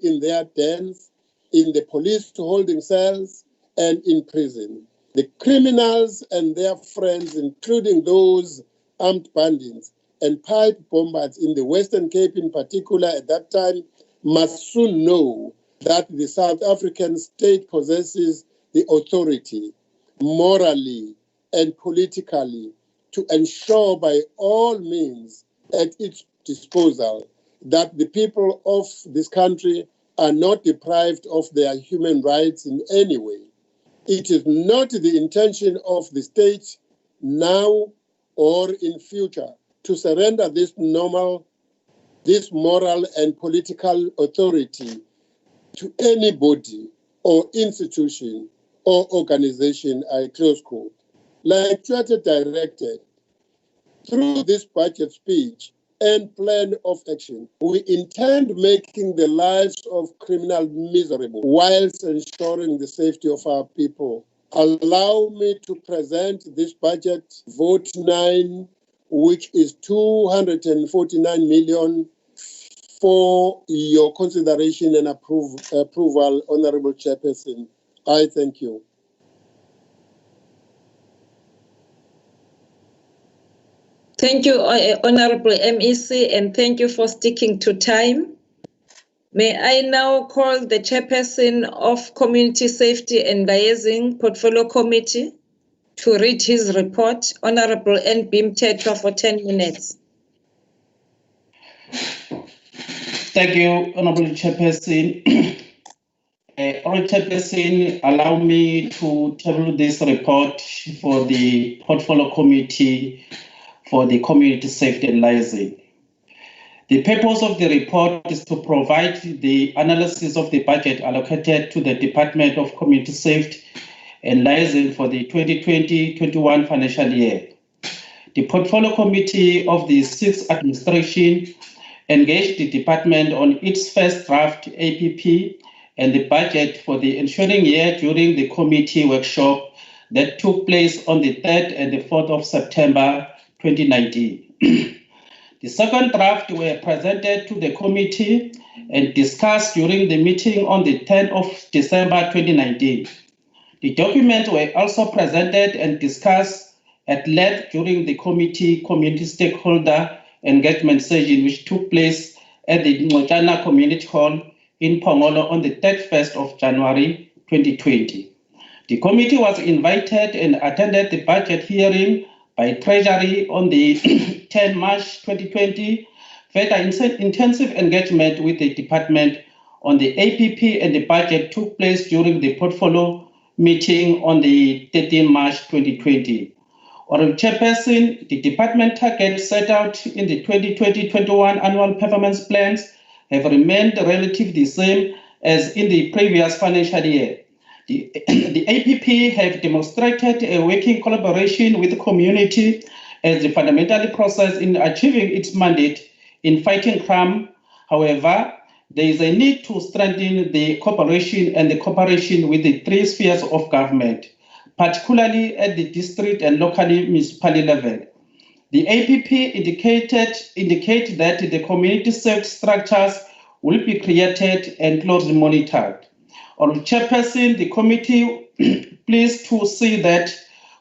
in their dens, in the police holding cells, and in prison. The criminals and their friends, including those armed bandits and pipe bombers in the Western Cape in particular at that time, must soon know that the South African state possesses the authority, morally and politically, to ensure by all means at its disposal that the people of this country are not deprived of their human rights in any way. It is not the intention of the state now or in future to surrender this moral and political authority to anybody or institution or organization," I close quote. Like Tshwete directed, through this budget speech and plan of action, we intend making the lives of criminals miserable whilst ensuring the safety of our people. Allow me to present this budget, vote 9, which is 249 million, for your consideration and approval, Honorable Chairperson. I thank you. Thank you, Honorable MEC, and thank you for sticking to time. May I now call the Chairperson of Community Safety and Liaison Portfolio Committee to read his report, Honorable N.B. Mthethwa, for 10 minutes. Thank you, Honorable Chairperson. Honorable Chairperson, allow me to table this report for the Portfolio Committee for the Community Safety and Liaison. The purpose of the report is to provide the analysis of the budget allocated to the Department of Community Safety and Liaison for the 2020-21 financial year. The Portfolio Committee of the 6th Administration engaged the department on its first draft APP and the budget for the ensuing year during the committee workshop that took place on the 3rd and the 4th of September 2019. The second draft were presented to the committee and discussed during the meeting on the 10th of December 2019. The documents were also presented and discussed at length during the community stakeholder engagement session, which took place at the Ngotana Community Hall in Pongolo on the 31st of January 2020. The committee was invited and attended the budget hearing by Treasury on the 10 March 2020. Further intensive engagement with the department on the APP and the budget took place during the portfolio meeting on the 13 March 2020. Honorable Chairperson, the department targets set out in the 2020-21 annual performance plans have remained relatively the same as in the previous financial year. The APP have demonstrated a working collaboration with the community as the fundamental process in achieving its mandate in fighting crime. However, there is a need to strengthen the cooperation and the cooperation with the three spheres of government, particularly at the district and local municipality level. The APP indicate that the community served structures will be created and closely monitored. On Chairperson, the committee pleased to see that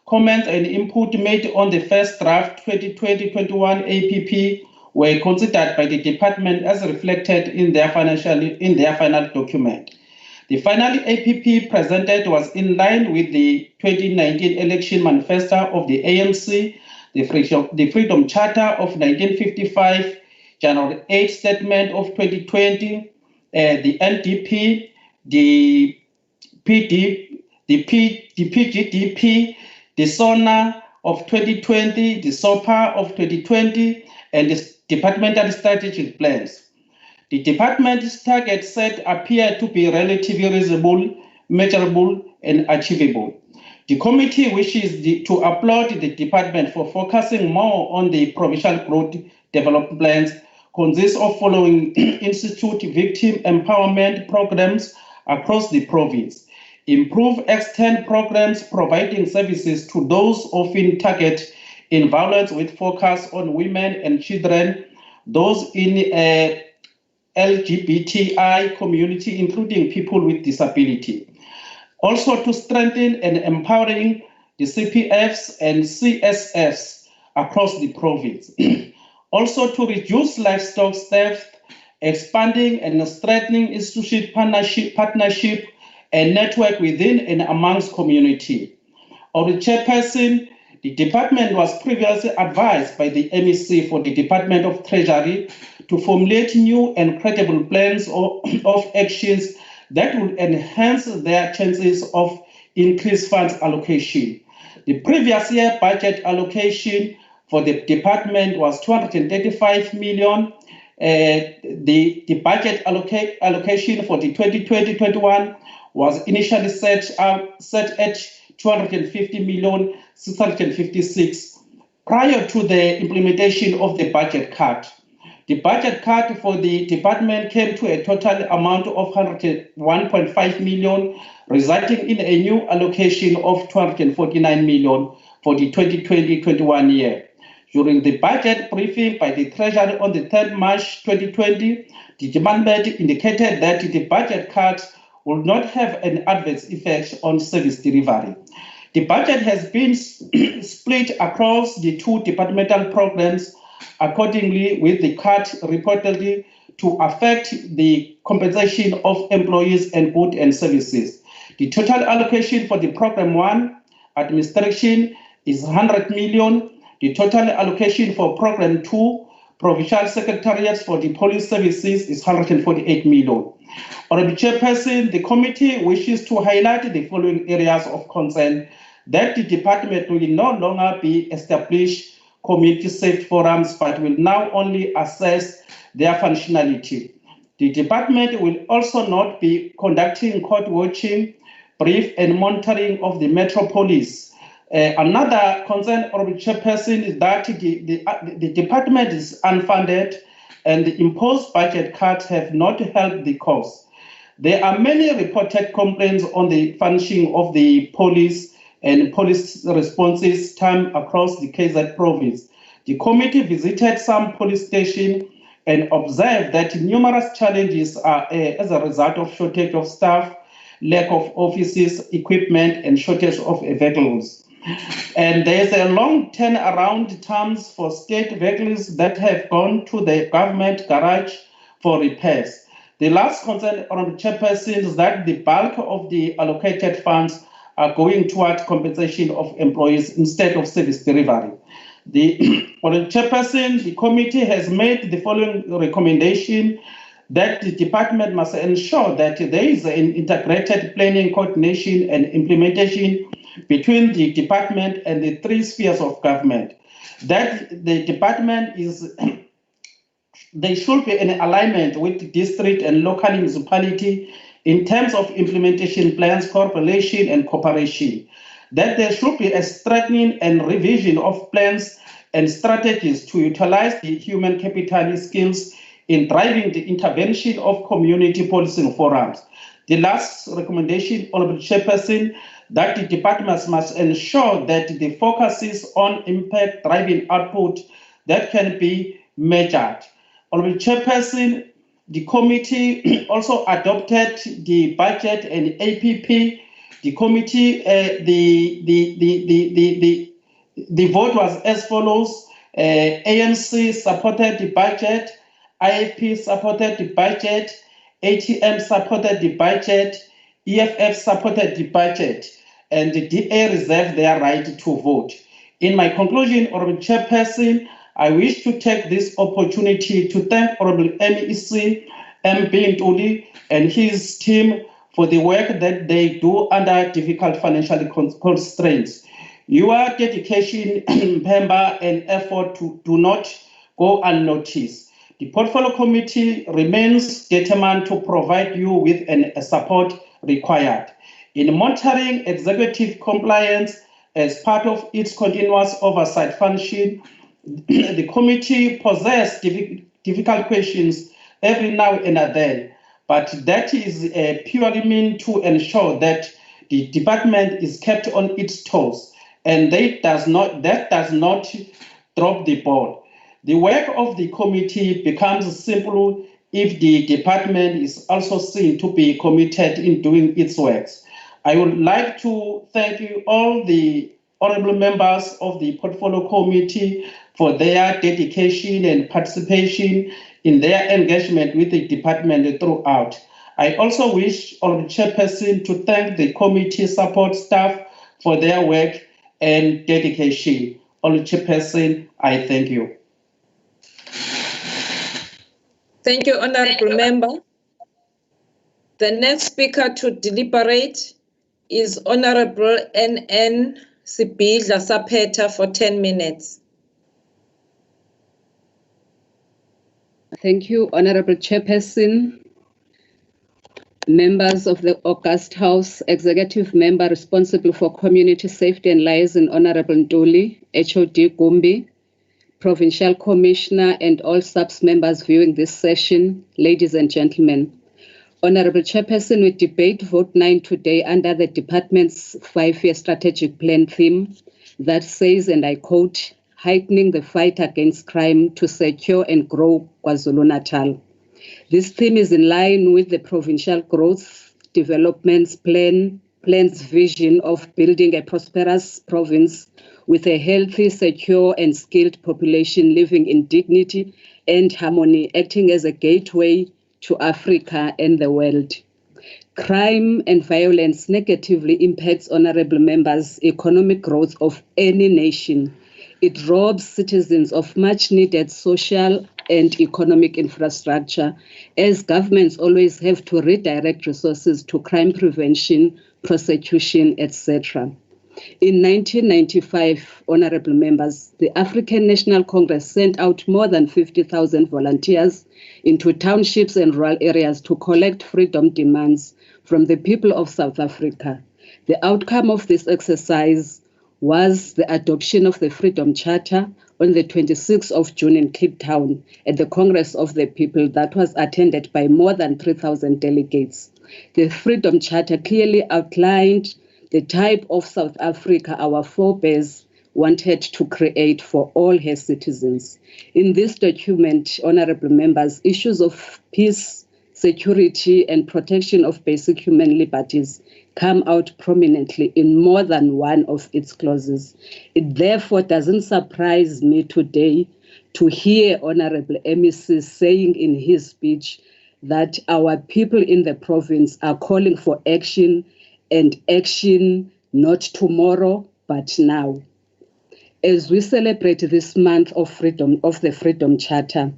comments and input made on the first draft 2020-21 APP were considered by the department as reflected in their final document. The final APP presented was in line with the 2019 election manifesto of the ANC, the Freedom Charter of 1955, January 8 Statement of 2020, the NDP, the PGDP, the SONA of 2020, the SOPA of 2020, and the departmental strategic plans. The department's targets set appear to be relatively reasonable, measurable, and achievable. The committee wishes to applaud the department for focusing more on the provincial growth development plans, consists of following institute victim empowerment programs across the province, improve extend programs providing services to those often targeted in violence with focus on women and children, those in LGBTI community, including people with disability. Also to strengthen and empowering the CPFs and CSFs across the province. Also to reduce livestock theft, expanding and strengthening institutional partnership and network within and amongst community. Or the chairperson, the department was previously advised by the MEC for the Department of Treasury to formulate new and credible plans of actions that will enhance their chances of increased funds allocation. The previous year budget allocation for the department was 235 million. The budget allocation for the 2020-21 was initially set at 250 million 656 prior to the implementation of the budget cut. The budget cut for the department came to a total amount of 101.5 million, resulting in a new allocation of 249 million for the 2020-21 year. During the budget briefing by the Treasury on the 3rd March 2020, the department indicated that the budget cut will not have an adverse effect on service delivery. The budget has been split across the two departmental programs accordingly, with the cut reportedly to affect the compensation of employees and goods and services. The total allocation for the program 1, administration, is 100 million. The total allocation for program 2, provincial secretariats for the police services, is 148 million. Honorable Chairperson, the committee wishes to highlight the following areas of concern: that the department will no longer be established community safe forums, but will now only assess their functionality. The department will also not be conducting court watching, brief and monitoring of the metropolis. Another concern, Honorable Chairperson, is that the department is unfunded and the imposed budget cuts have not helped the cause. There are many reported complaints on the functioning of the police and police responses time across the KZ province. The committee visited some police stations and observed that numerous challenges are as a result of shortage of staff, lack of offices, equipment, and shortage of vehicles. And there's a long turnaround times for state vehicles that have gone to the government garage for repairs. The last concern, Honorable Chairperson, is that the bulk of the allocated funds are going toward compensation of employees instead of service delivery. Honorable Chairperson, the committee has made the following recommendation: that the department must ensure that there is an integrated planning, coordination, and implementation between the department and the three spheres of government. That the department is they should be in alignment with the district and local municipality in terms of implementation plans, cooperation and cooperation. That there should be a strengthening and revision of plans and strategies to utilize the human capital skills in driving the intervention of community policing forums. The last recommendation, Honorable Chairperson, that the departments must ensure that the focus is on impact driving output that can be measured. Honorable Chairperson, the committee also adopted the budget and APP. The committee, the vote was as follows. ANC supported the budget, IAP supported the budget, ATM supported the budget, EFF supported the budget, and the DA reserved their right to vote. In my conclusion, Honorable Chairperson, I wish to take this opportunity to thank Honorable MEC M.B. Ntuli and his team for the work that they do under difficult financial constraints. Your dedication, Pemba, and effort do not go unnoticed. The Portfolio Committee remains determined to provide you with a support required. In monitoring executive compliance as part of its continuous oversight function, the committee poses difficult questions every now and then, but that is purely meant to ensure that the department is kept on its toes and that does not drop the ball. The work of the committee becomes simple if the department is also seen to be committed in doing its works. I would like to thank you all the honorable members of the Portfolio Committee for their dedication and participation in their engagement with the department throughout. I also wish Honorable Chairperson to thank the committee support staff for their work and dedication. Honorable Chairperson, I thank you. Thank you, Honorable Member. The next speaker to deliberate is Honorable N.N. Sibidla Sapeta for 10 minutes. Thank you, Honorable Chairperson, members of the August House, Executive Member responsible for Community Safety and Liaison, Honorable Ntuli, HOD Gumbi, Provincial Commissioner, and all SAPS members viewing this session, ladies and gentlemen. Honorable Chairperson, we debate vote 9 today under the department's 5-year strategic plan theme that says, and I quote, heightening the fight against crime to secure and grow KwaZulu-Natal. This theme is in line with the Provincial Growth Development Plan's vision of building a prosperous province with a healthy, secure, and skilled population living in dignity and harmony, acting as a gateway to Africa and the world. Crime and violence negatively impacts honorable members' economic growth of any nation. It robs citizens of much-needed social and economic infrastructure, as governments always have to redirect resources to crime prevention, prosecution, etc. In 1995, honorable members, the African National Congress sent out more than 50,000 volunteers into townships and rural areas to collect freedom demands from the people of South Africa. The outcome of this exercise was the adoption of the Freedom Charter on the 26th of June in Cape Town at the Congress of the People that was attended by more than 3,000 delegates. The Freedom Charter clearly outlined the type of South Africa our forebears wanted to create for all her citizens. In this document, honorable members, issues of peace, security, and protection of basic human liberties come out prominently in more than one of its clauses. It therefore doesn't surprise me today to hear Honorable MEC saying in his speech that our people in the province are calling for action, and action not tomorrow, but now. As we celebrate this month of freedom, of the Freedom Charter,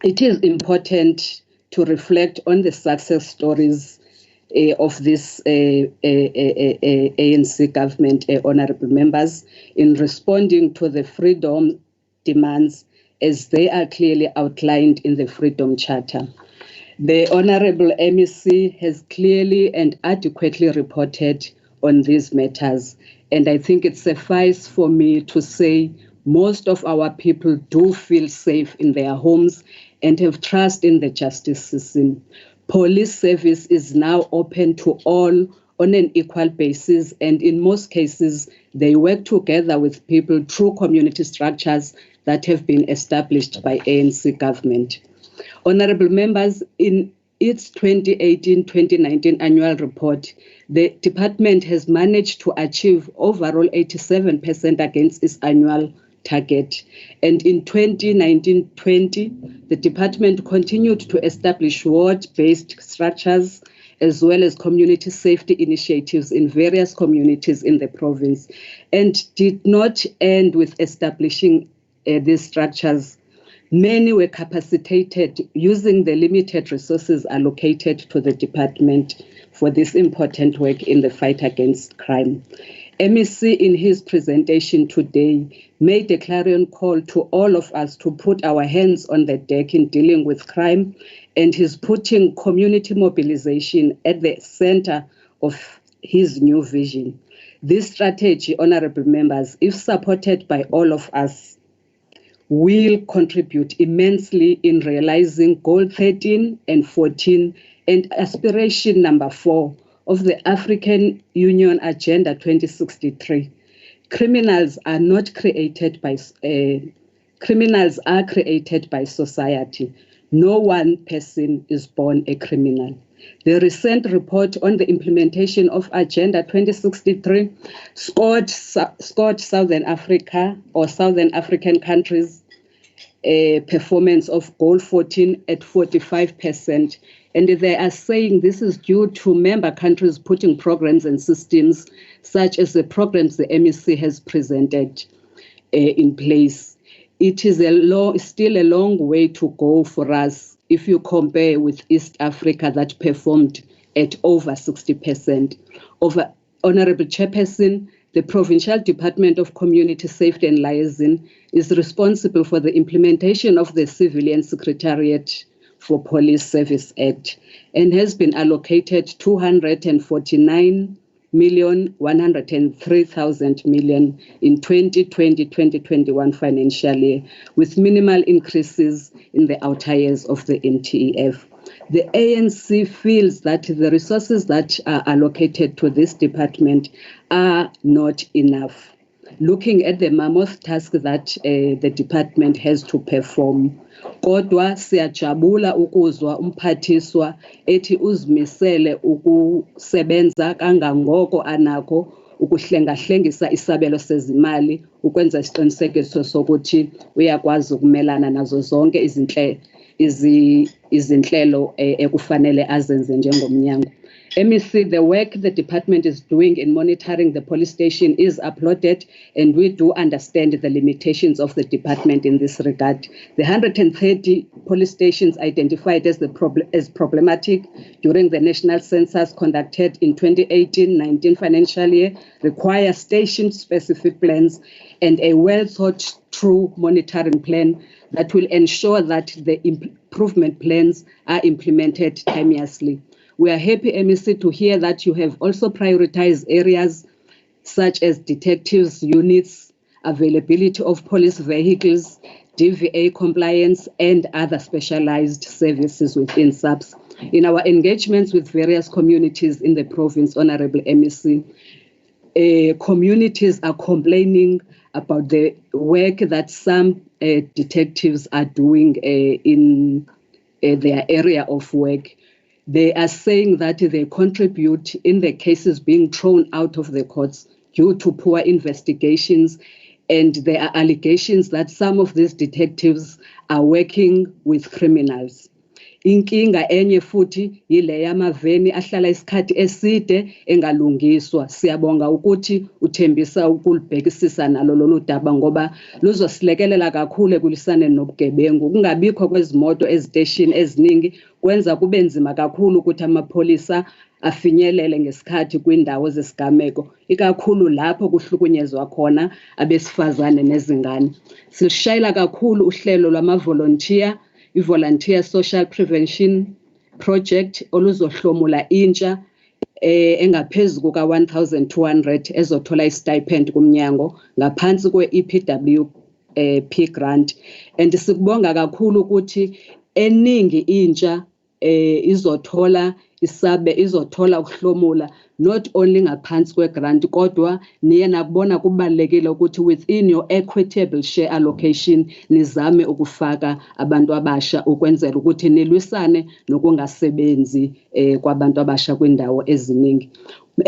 it is important to reflect on the success stories of this ANC government, honorable members, in responding to the freedom demands as they are clearly outlined in the Freedom Charter. The Honorable MEC has clearly and adequately reported on these matters, and I think it suffices for me to say most of our people do feel safe in their homes and have trust in the justice system. Police service is now open to all on an equal basis, and in most cases, they work together with people through community structures that have been established by ANC government. Honorable members, in its 2018-2019 annual report, the department has managed to achieve overall 87% against its annual target. And in 2019-20, the department continued to establish ward-based structures as well as community safety initiatives in various communities in the province, and did not end with establishing these structures. Many were capacitated using the limited resources allocated to the department for this important work in the fight against crime. MEC, in his presentation today, made a clarion call to all of us to put our hands on the deck in dealing with crime, and he's putting community mobilization at the center of his new vision. This strategy, honorable members, if supported by all of us, will contribute immensely in realizing goal 13 and 14 and aspiration number 4 of the African Union Agenda 2063. Criminals are created by society. No one person is born a criminal. The recent report on the implementation of Agenda 2063 scored Southern Africa or Southern African countries a performance of goal 14 at 45%. And they are saying this is due to member countries putting programs and systems such as the programs the MEC has presented in place. It is still a long way to go for us if you compare with East Africa that performed at over 60%. Honorable Chairperson, the Provincial Department of Community Safety and Liaison is responsible for the implementation of the Civilian Secretariat for Police Service Act and has been allocated 249,103,000 million in 2020-2021 financial year, with minimal increases in the outer years of the NTEF. The ANC feels that the resources that are allocated to this department are not enough. Looking at the mammoth task that the department has to perform, kodwa siyajabula ukuzwa umphathiswa ethi uzimisele ukusebenza kangangoko anako ukuhlengahlengisa isabelo sezimali ukwenza isiqinisekiso sokuthi uyakwazi ukumelana nazo zonke izinhlelo ekufanele azenze njengomnyango. MEC, the work the department is doing in monitoring the police station is applauded, and we do understand the limitations of the department in this regard. The 130 police stations identified as problematic during the national census conducted in 2018-19 financial year require station-specific plans and a well-thought-through monitoring plan that will ensure that the improvement plans are implemented timeously. We are happy, MEC, to hear that you have also prioritized areas such as detectives units, availability of police vehicles, DVA compliance, and other specialized services within SAPS. In our engagements with various communities in the province, Honorable MEC, communities are complaining about the work that some detectives are doing in their area of work. They are saying that they contribute in the cases being thrown out of the courts due to poor investigations, and there are allegations that some of these detectives are working with criminals. Inkinga enye futhi yile yamaveni ahlala isikhathi eside engalungiswa. Siyabonga ukuthi uthembisa ukulibhekisisa nalo lolu daba ngoba luzosilekelela kakhulu ekulisane nobugebengu. Kungabikho kwezimoto eziteshini eziningi kwenza kube nzima kakhulu ukuthi amapolisa afinyelele ngesikhathi kwindawo zesigameko, ikakhulu lapho kuhlukunyezwa khona abesifazane nezingane. Silishayela kakhulu uhlelo lwama-volunteer, i-Volunteer Social Prevention Project oluzohlomula intsha engaphezu kuka-1,200 ezothola istipend kumnyango ngaphansi kwe-EPWP grant. And sikubonga kakhulu ukuthi eningi intsha izothola ukuhlomula not only ngaphansi kwe-grant kodwa niye nakubona kubalulekile ukuthi within your equitable share allocation nizame ukufaka abantu abasha ukwenzela ukuthi nilwisane nokungasebenzi kwabantu abasha kwindawo eziningi.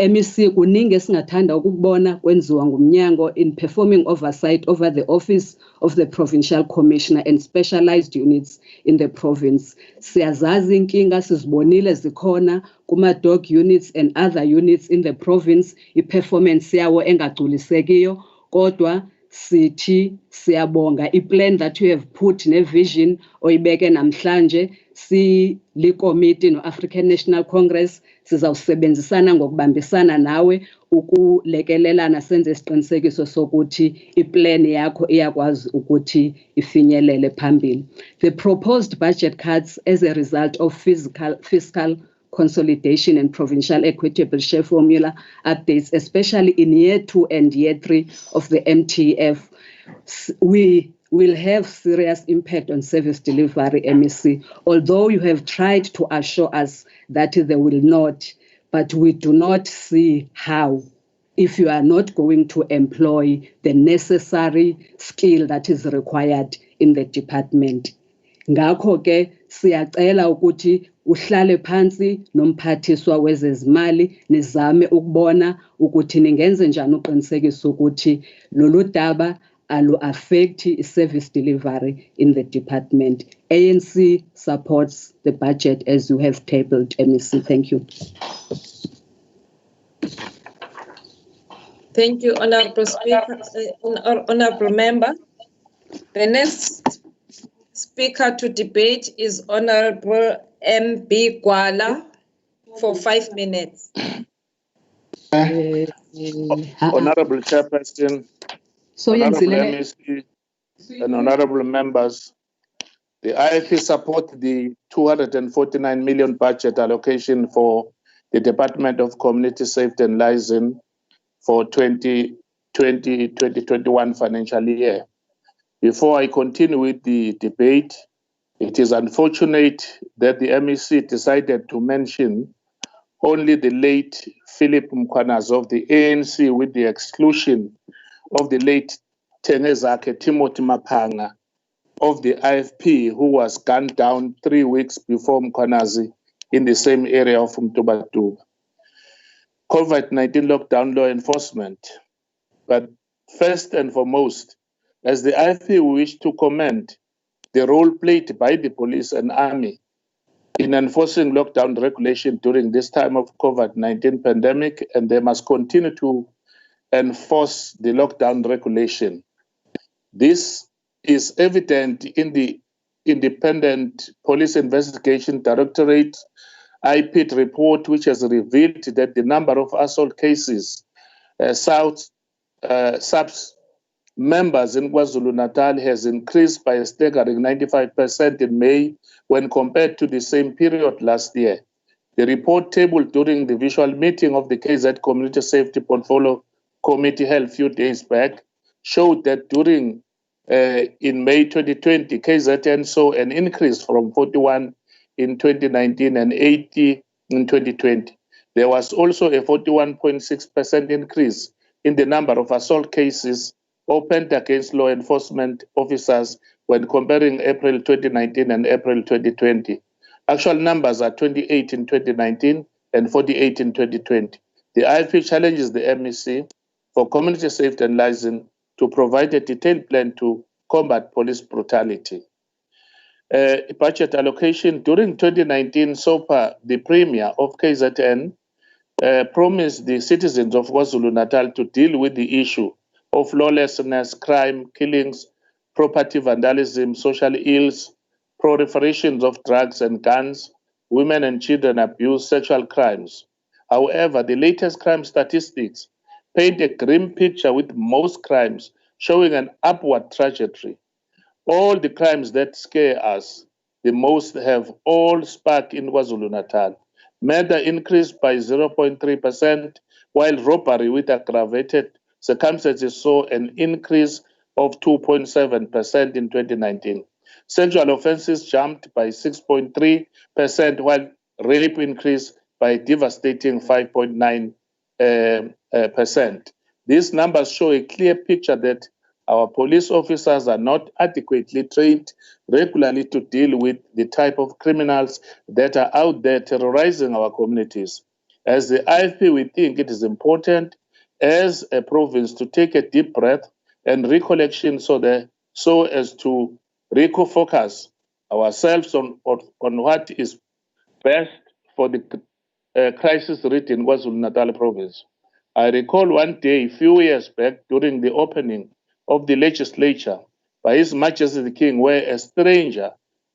MEC kuningi esingathanda ukubona kwenziwa ngumnyango in performing oversight over the office of the Provincial Commissioner and specialized units in the province. Siyazazi inkinga sizibonile zikhona kuma-dog units and other units in the province, i-performance yawo engagculisekiyo, kodwa sithi siyabonga i-plan that you have put ne-vision oyibeke namhlanje likomiti no-African National Congress sizawusebenzisana ngokubambisana nawe ukulekelelana senze isiqinisekiso sokuthi i-plan yakho iyakwazi ukuthi ifinyelele phambili. The proposed budget cuts as a result of fiscal consolidation and provincial equitable share formula updates, especially in year 2 and year 3 of the MTF, we will have serious impact on service delivery, MEC, although you have tried to assure us that they will not, but we do not see how if you are not going to employ the necessary skill that is required in the department. Ngakho ke siyacela ukuthi uhlale phansi nomphathiswa wezezimali nizame ukubona ukuthi ningenze njani uqinisekisa ukuthi lolu daba alu-affect i-service delivery in the department. ANC supports the budget as you have tabled, MEC. Thank you. Thank you, Honorable Speaker, Honorable Member. The next speaker to debate is Honorable MB Gwala for 5 minutes. Honorable Chairperson, Honorable MEC, and Honorable Members, the IFE support the 249 million budget allocation for the Department of Community Safety and Liaison for 2020-2021 financial year. Before I continue with the debate, it is unfortunate that the MEC decided to mention only the late Philip Mkhwanazi of the ANC with the exclusion of the late Tenezake Timothy Mapanga of the IFP, who was gunned down 3 weeks before Mkhwanazi in the same area of Mtubatuba. COVID-19 lockdown law enforcement. But first and foremost, as the IFP, we wish to commend the role played by the police and army in enforcing lockdown regulation during this time of COVID-19 pandemic, and they must continue to enforce the lockdown regulation. This is evident in the Independent Police Investigation Directorate IPID report, which has revealed that the number of assault cases, subs members in KwaZulu-Natal has increased by a staggering 95% in May when compared to the same period last year. The report tabled during the visual meeting of the KZ Community Safety Portfolio Committee held a few days back showed that during in May 2020, KZN saw an increase from 41 in 2019 and 80 in 2020. There was also a 41.6% increase in the number of assault cases opened against law enforcement officers when comparing April 2019 and April 2020. Actual numbers are 28 in 2019 and 48 in 2020. The IFP challenges the MEC for community safety and liaison to provide a detailed plan to combat police brutality. Budget allocation during 2019, SOPA, the Premier of KZN, promised the citizens of KwaZulu-Natal to deal with the issue of lawlessness, crime, killings, property vandalism, social ills, proliferations of drugs and guns, women and children abuse, sexual crimes. However, the latest crime statistics paint a grim picture, with most crimes showing an upward trajectory. All the crimes that scare us the most have all sparked in KwaZulu-Natal. Murder increased by 0.3%, while robbery with aggravated circumstances saw an increase of 2.7% in 2019. Sexual offenses jumped by 6.3%, while rape increased by a devastating 5.9%. These numbers show a clear picture that our police officers are not adequately trained regularly to deal with the type of criminals that are out there terrorizing our communities. As the IFP, we think it is important as a province to take a deep breath and recollection so as to refocus ourselves on what is best for the crisis rate in KwaZulu-Natal province. I recall one day a few years back during the opening of the legislature by His Majesty the King, where a stranger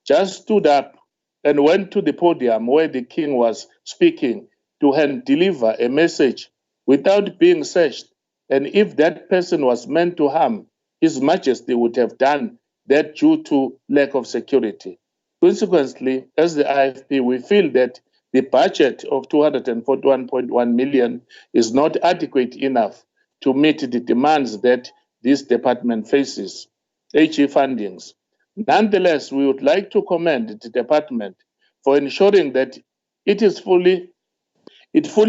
just stood up and went to the podium where the King was speaking to hand deliver a message without being searched. And if that person was meant to harm, His Majesty would have done that due to lack of security. Consequently, as the IFP, we feel that the budget of 241.1 million is not adequate enough to meet the demands that this department faces. HE fundings. Nonetheless, we would like to commend the department for ensuring that it fully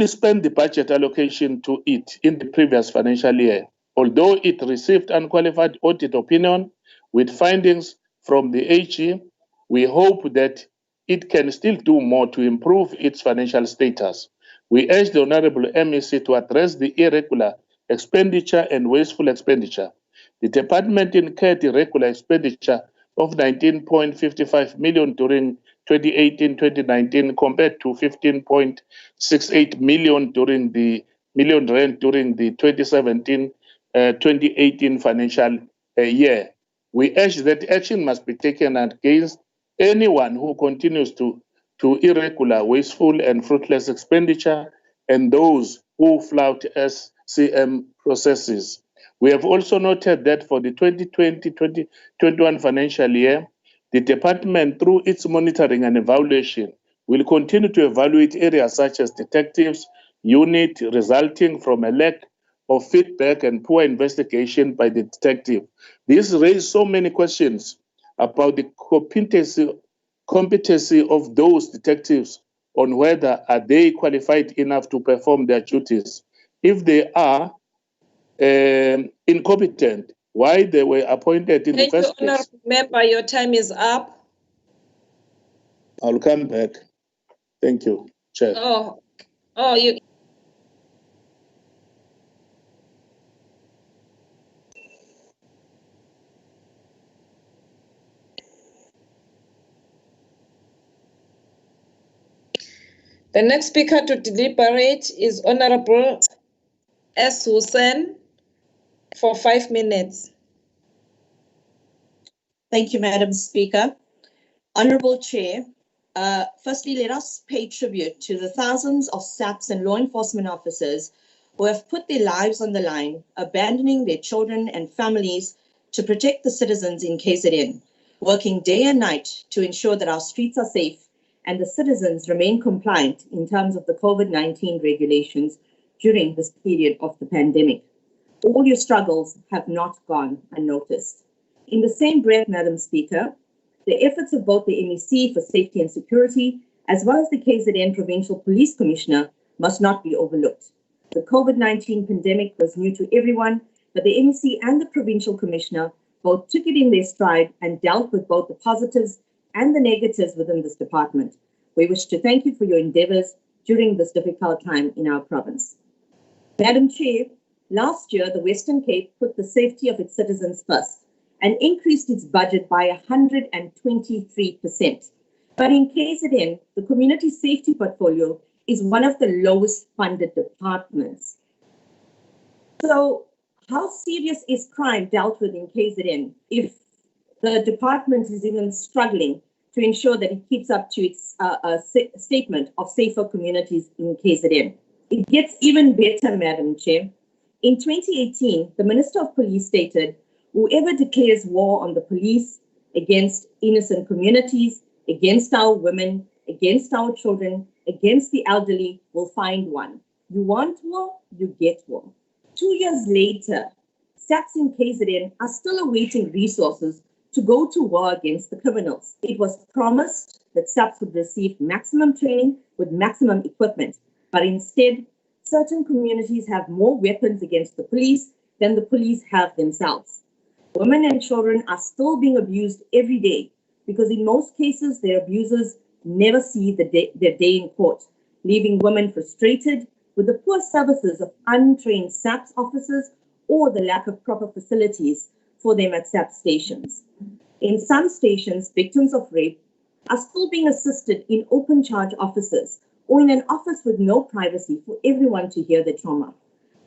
spent the budget allocation to it in the previous financial year. Although it received unqualified audit opinion with findings from the HE, we hope that it can still do more to improve its financial status. We urge the Honorable MEC to address the irregular expenditure and wasteful expenditure. The department incurred irregular expenditure of 19.55 million during 2018-2019 compared to 15.68 million during the 2017-2018 financial year. We urge that action must be taken against anyone who continues to irregular, wasteful, and fruitless expenditure, and those who flout SCM processes. We have also noted that for the 2020-2021 financial year, the department, through its monitoring and evaluation, will continue to evaluate areas such as detectives unit resulting from a lack of feedback and poor investigation by the detective. This raised so many questions about the competency of those detectives on whether are they qualified enough to perform their duties. If they are incompetent, why they were appointed in the first place. Honourable Member, your time is up. I'll come back. Thank you, Chair. You. The next speaker to deliberate is Honourable S. Hussain for 5 minutes. Thank you, Madam Speaker. Honourable Chair, firstly, let us pay tribute to the thousands of SAPs and law enforcement officers who have put their lives on the line, abandoning their children and families to protect the citizens in KZN, working day and night to ensure that our streets are safe and the citizens remain compliant in terms of the COVID-19 regulations during this period of the pandemic. All your struggles have not gone unnoticed. In the same breath, Madam Speaker, the efforts of both the MEC for Safety and Security as well as the KZN Provincial Police Commissioner must not be overlooked. The COVID-19 pandemic was new to everyone, but the MEC and the Provincial Commissioner both took it in their stride and dealt with both the positives and the negatives within this department. We wish to thank you for your endeavours during this difficult time in our province. Madam Chair, last year the Western Cape put the safety of its citizens first and increased its budget by 123%. But in KZN, the community safety portfolio is one of the lowest funded departments. So how serious is crime dealt with in KZN if the department is even struggling to ensure that it keeps up to its statement of safer communities in KZN. It gets even better, Madam Chair. In 2018, the Minister of Police stated, whoever declares war on the police against innocent communities, against our women, against our children, against the elderly, will find one. You want war, you get war. 2 years later, SAPS in KZN are still awaiting resources to go to war against the criminals. It was promised that SAPS would receive maximum training with maximum equipment, but instead, certain communities have more weapons against the police than the police have themselves. Women and children are still being abused every day because in most cases, their abusers never see their day in court, leaving women frustrated with the poor services of untrained SAPS officers or the lack of proper facilities for them at SAPS stations. In some stations, victims of rape are still being assisted in open charge offices or in an office with no privacy for everyone to hear their trauma.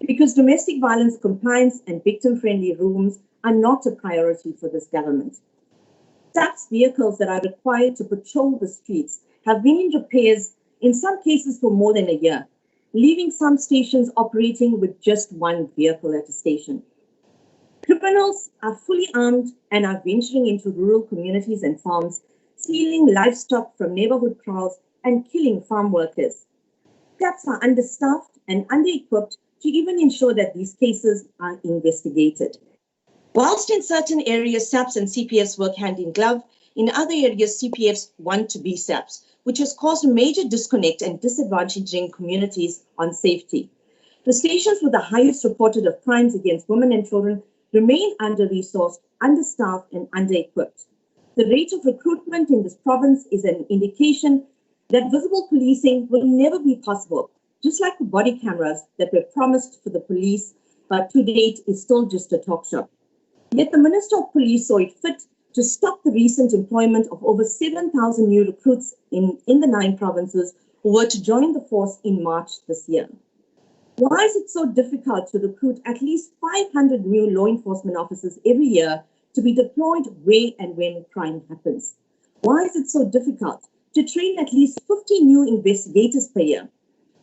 Because domestic violence compliance and victim-friendly rooms are not a priority for this government. SAPS vehicles that are required to patrol the streets have been in repairs, in some cases for more than a year, leaving some stations operating with just one vehicle at a station. Criminals are fully armed and are venturing into rural communities and farms, stealing livestock from neighborhood kraals and killing farm workers. SAPS are understaffed and under-equipped to even ensure that these cases are investigated. Whilst in certain areas SAPS and CPFs work hand in glove, in other areas CPFs want to be SAPS, which has caused a major disconnect and disadvantaging communities on safety. The stations with the highest reported of crimes against women and children remain under-resourced, understaffed, and under-equipped. The rate of recruitment in this province is an indication that visible policing will never be possible, just like the body cameras that were promised for the police, but to date is still just a talk shop. Yet the Minister of Police saw it fit to stop the recent employment of over 7,000 new recruits in the 9 provinces who were to join the force in March this year. Why is it so difficult to recruit at least 500 new law enforcement officers every year to be deployed where and when crime happens? Why is it so difficult to train at least 50 new investigators per year,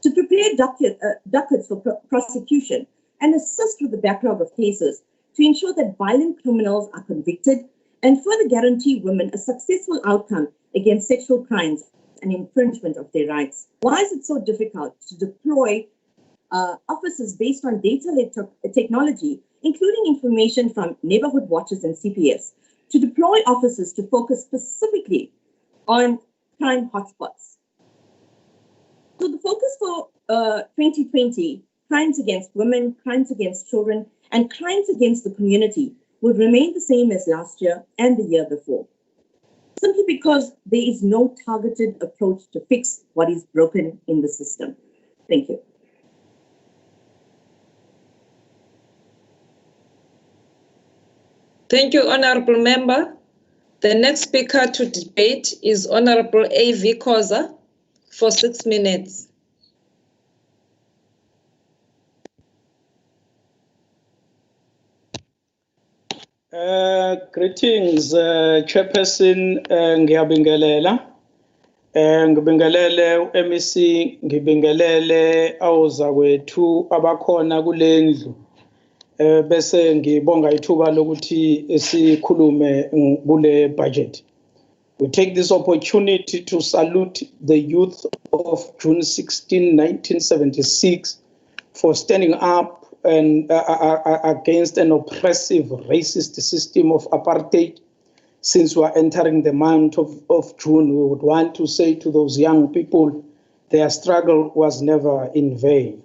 to prepare dockets for prosecution and assist with the backlog of cases, to ensure that violent criminals are convicted and further guarantee women a successful outcome against sexual crimes and infringement of their rights? Why is it so difficult to deploy officers based on data-led technology, including information from neighborhood watches and CPS, to deploy officers to focus specifically on crime hotspots? So the focus for 2020, crimes against women, crimes against children, and crimes against the community would remain the same as last year and the year before, simply because there is no targeted approach to fix what is broken in the system. Thank you. Thank you, Honorable Member. The next speaker to debate is Honorable A.V. Khoza for 6 minutes. Greetings, Chairperson ngiyabingelela. Ngibingelele u-MEC, ngibingelele awuzakwethu abakhona kulendlu. Bese ngibonga ithuba lokuthi sikhulume kule budget. We take this opportunity to salute the youth of June 16, 1976 for standing up and against an oppressive racist system of apartheid. Since we are entering the month of June, we would want to say to those young people, their struggle was never in vain.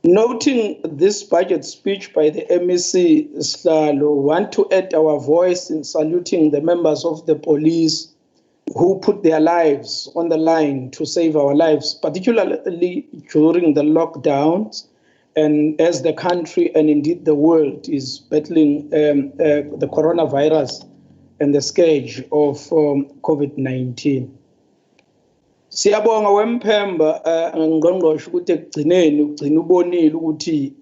Noting this budget speech by the MEC Slalo, we want to add our voice in saluting the members of the police who put their lives on the line to save our lives, particularly during the lockdowns and as the country and indeed the world is battling the coronavirus and the scourge of COVID-19. Siyabonga wemphemba ngqongqoshe ukuthi ekugcineni ugcina ubonile ukuthi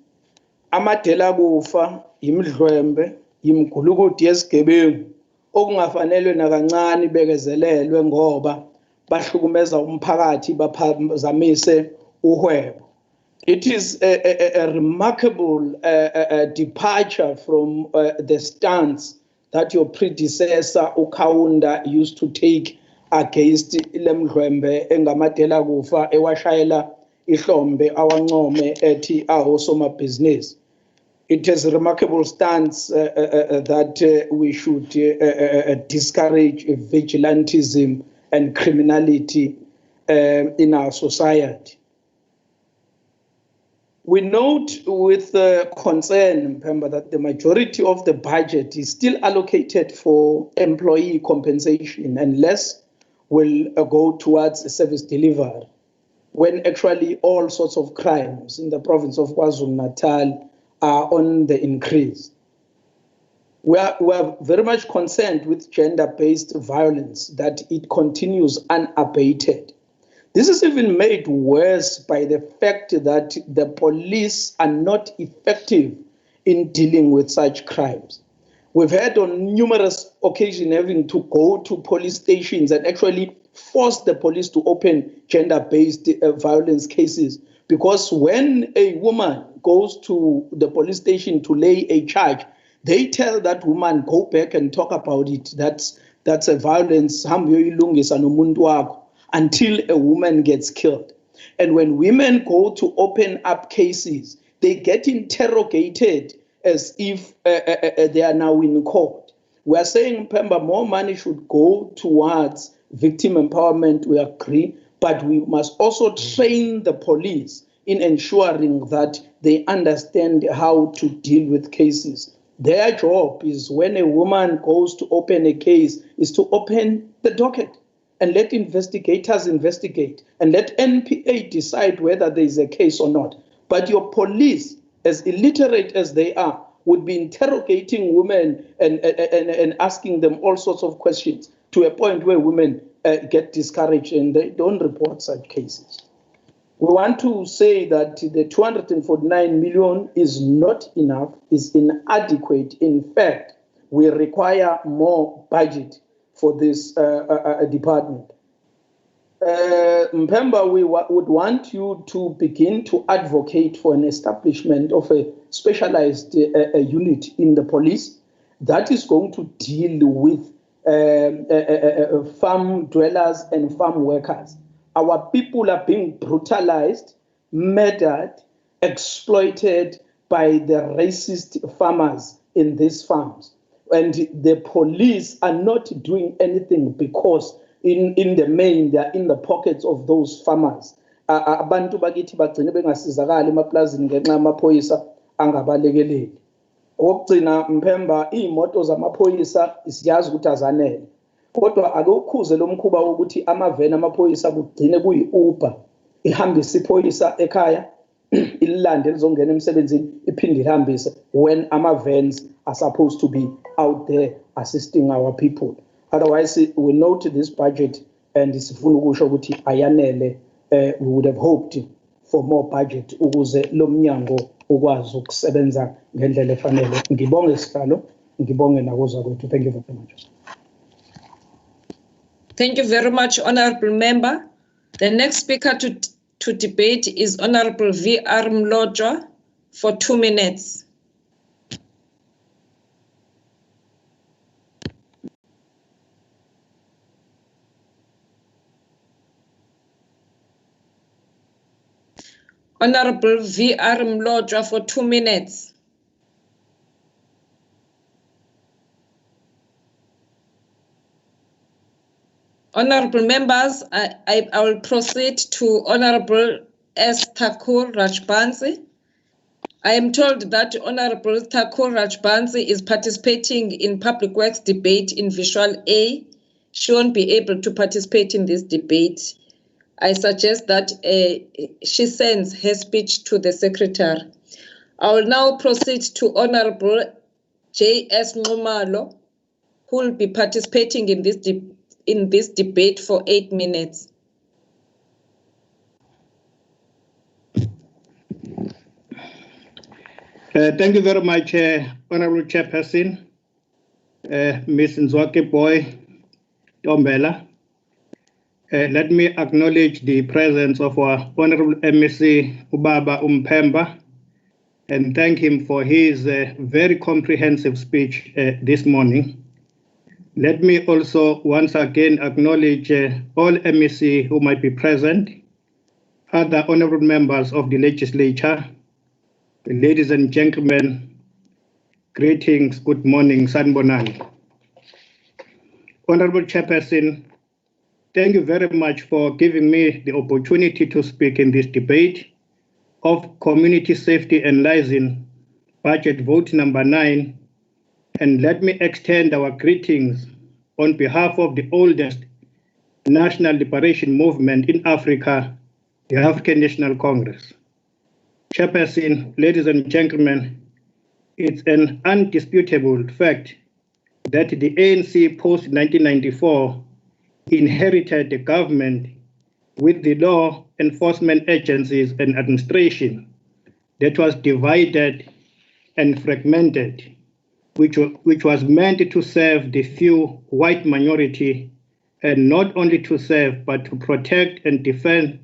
amadela kufa imidlwembe imgulukudu yesigebengu okungafanele nakancane bekezelelwe ngoba bahlukumeza umphakathi baphazamise uhwebo. It is a remarkable departure from the stance that your predecessor uKhaunda used to take against lemdlwembe engamadela kufa ewashayela ihlombe awancome ethi ahosoma business. It is a remarkable stance that we should discourage vigilantism and criminality in our society. We note with concern, Mpemba, that the majority of the budget is still allocated for employee compensation and less will go towards service delivery, when actually all sorts of crimes in the province of KwaZulu-Natal are on the increase. We are very much concerned with gender-based violence, that it continues unabated. This is even made worse by the fact that the police are not effective in dealing with such crimes. We've had on numerous occasions having to go to police stations and actually force the police to open gender-based violence cases, because when a woman goes to the police station to lay a charge, they tell that woman, go back and talk about it. That's a violence until a woman gets killed. And when women go to open up cases, they get interrogated as if they are now in court. We are saying, Pemba, more money should go towards victim empowerment, we agree, but we must also train the police in ensuring that they understand how to deal with cases. Their job is, when a woman goes to open a case, is to open the docket and let investigators investigate and let NPA decide whether there is a case or not. But your police, as illiterate as they are, would be interrogating women and asking them all sorts of questions to a point where women get discouraged and they don't report such cases. We want to say that the 249 million is not enough, is inadequate. In fact, we require more budget for this department. Mpemba, we would want you to begin to advocate for an establishment of a specialized unit in the police that is going to deal with farm dwellers and farm workers. Our people are being brutalized, murdered, exploited by the racist farmers in these farms. And the police are not doing anything because in the main, they are in the pockets of those farmers. Abantu bakithi bagcine bengasizakala emaplazini ngenxa yamaphoyisa angabalekeleli. Okugcina, Mpemba, iy'moto zamaphoyisa siyazi ukuthi azanele. Kodwa ake ukhuze lo mkhuba wokuthi amaveni amaphoyisa kugcine kuyi-Uber ihambisa iphoyisa ekhaya ililande lizongena emsebenzini iphinde ihambise, when ama-vans are supposed to be out there assisting our people. Otherwise, we note this budget and sifuna ukusho ukuthi ayanele. We would have hoped for more budget ukuze lo mnyango ukwazi ukusebenza ngendlela efanele. Ngibonge sihlalo, ngibonge nakuza kwethu. Thank you very much. Thank you very much, Honorable Member. The next speaker to debate is Honorable V.R. Mlojwa for 2 minutes. Honorable V.R. Mlojwa for 2 minutes. Honorable members, I will proceed to Honorable S. Thakur Rajbansi. I am told that Honorable Thakur Rajbansi is participating in Public Works debate in Visual A. She won't be able to participate in this debate. I suggest that she sends her speech to the Secretary. I will now proceed to Honorable J.S. Nxumalo, who will be participating in this debate for 8 minutes. Thank you very much, Honorable Chairperson. Ms. Nzwake Boy Tombela. Let me acknowledge the presence of our Honorable MEC Ubaba Umpemba and thank him for his very comprehensive speech this morning. Let me also once again acknowledge all MEC who might be present, other honorable members of the legislature, ladies and gentlemen, greetings, good morning, Sanbonani. Honorable Chairperson, thank you very much for giving me the opportunity to speak in this debate of Community Safety and Liaison Budget Vote number 9. And let me extend our greetings on behalf of the oldest national liberation movement in Africa, the African National Congress. Chairperson, ladies and gentlemen, it's an undisputable fact that the ANC post-1994 inherited the government with the law enforcement agencies and administration that was divided and fragmented, which was meant to serve the few white minority, and not only to serve, but to protect and defend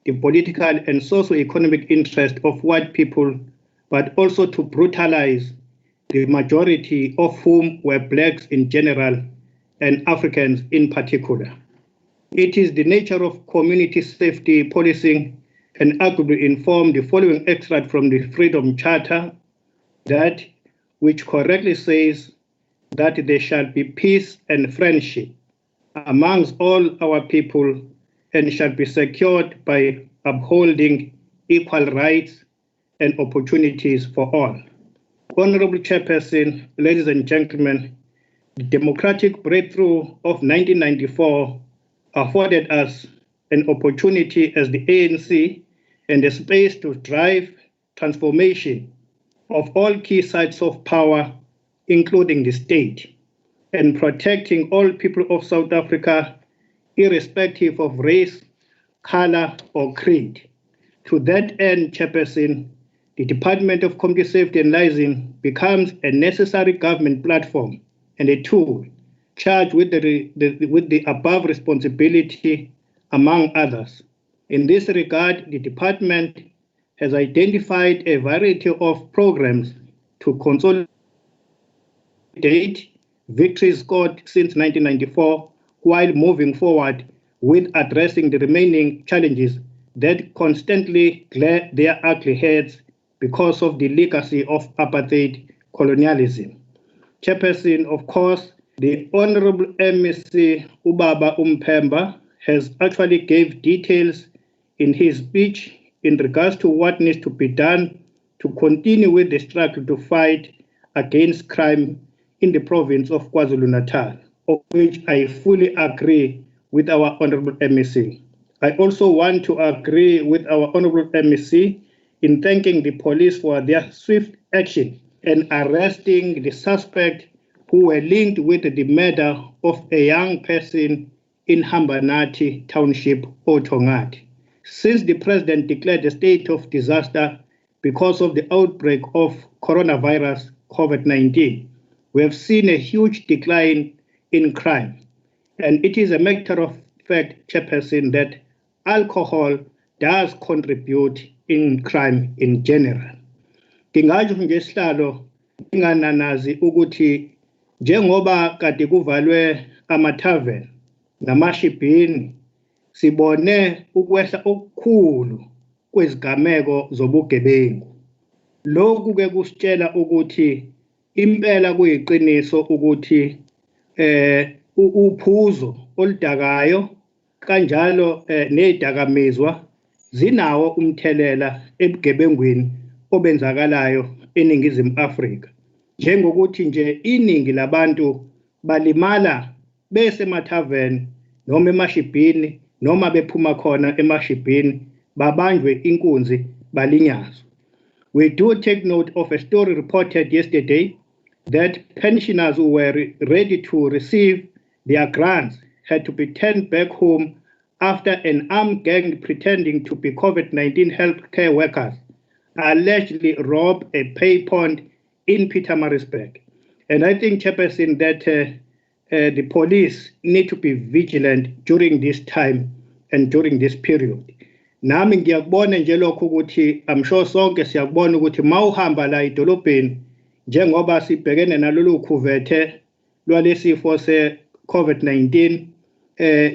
the political and socio-economic interest of white people, but also to brutalize the majority of whom were blacks in general and Africans in particular. It is the nature of community safety policing and arguably inform the following extract from the Freedom Charter, that which correctly says that there shall be peace and friendship amongst all our people and shall be secured by upholding equal rights and opportunities for all. Honorable Chairperson, ladies and gentlemen, the democratic breakthrough of 1994 afforded us an opportunity as the ANC and a space to drive transformation of all key sites of power, including the state, and protecting all people of South Africa, irrespective of race, color, or creed. To that end, Chairperson, the Department of Community Safety and Liaison becomes a necessary government platform and a tool charged with the above responsibility, among others. In this regard, the department has identified a variety of programs to consolidate victories scored since 1994 while moving forward with addressing the remaining challenges that constantly glare their ugly heads because of the legacy of apartheid colonialism. Chairperson, of course, the Honorable MEC Ubaba Umpemba has actually gave details in his speech in regards to what needs to be done to continue with the struggle to fight against crime in the province of KwaZulu-Natal, of which I fully agree with our Honorable MEC. I also want to agree with our Honorable MEC in thanking the police for their swift action and arresting the suspect who were linked with the murder of a young person in Hambanati Township, Otongati. Since the president declared a state of disaster because of the outbreak of coronavirus COVID-19, we have seen a huge decline in crime. And it is a matter of fact, Chairperson, that alcohol does contribute in crime in general. Ngingatsho ngesihlalo ingananazi ukuthi njengoba kade kuvalwe amathaveni namashibhini, sibone ukwehla okukhulu kwezigameko zobugebengu. Lokhu ke kusitshela ukuthi impela kuyiqiniso ukuthi uphuzo oludakayo kanjalo nezidakamizwa zinawo umthelela ebugebengwini obenzakalayo eNingizimu Afrika, njengokuthi nje iningi labantu balimala besemathaveni noma emashibhini noma bephuma khona emashibhini babanjwe inkunzi balinyazwe. We do take note of a story reported yesterday that pensioners who were ready to receive their grants had to be turned back home after an armed gang pretending to be COVID-19 healthcare workers allegedly robbed a pay point in Pietermaritzburg And I think, Chairperson, that the police need to be vigilant during this time and during this period. Nami ngiyakubona nje lokho ukuthi I'm sure sonke siyakubona ukuthi mawuhamba la edolobheni njengoba sibhekene nalolu khuvethe lwalesifo se-COVID-19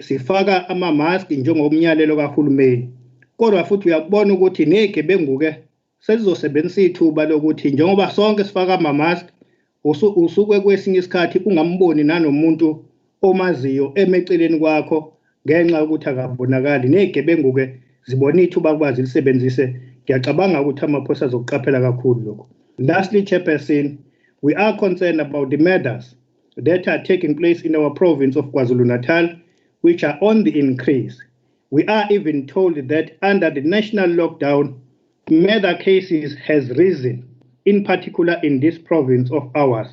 sifaka ama-mask njengomyalelo kahulumeni. Kodwa futhi uyakubona ukuthi nezigebengu-ke sezizosebenzisa ithuba lokuthi njengoba sonke sifaka ama-mask usuke kwesinye isikhathi ungamboni nanomuntu omaziyo emeceleni kwakho ngenxa yokuthi akabonakali. Nezigebengu-ke zibona ithuba kwazi lisebenzise. Ngiyacabanga ukuthi amaphoyisa azokuqaphela kakhulu lokho. Lastly, Chairperson, we are concerned about the murders that are taking place in our province of KwaZulu-Natal, which are on the increase. We are even told that under the national lockdown, murder cases has risen, in particular in this province of ours.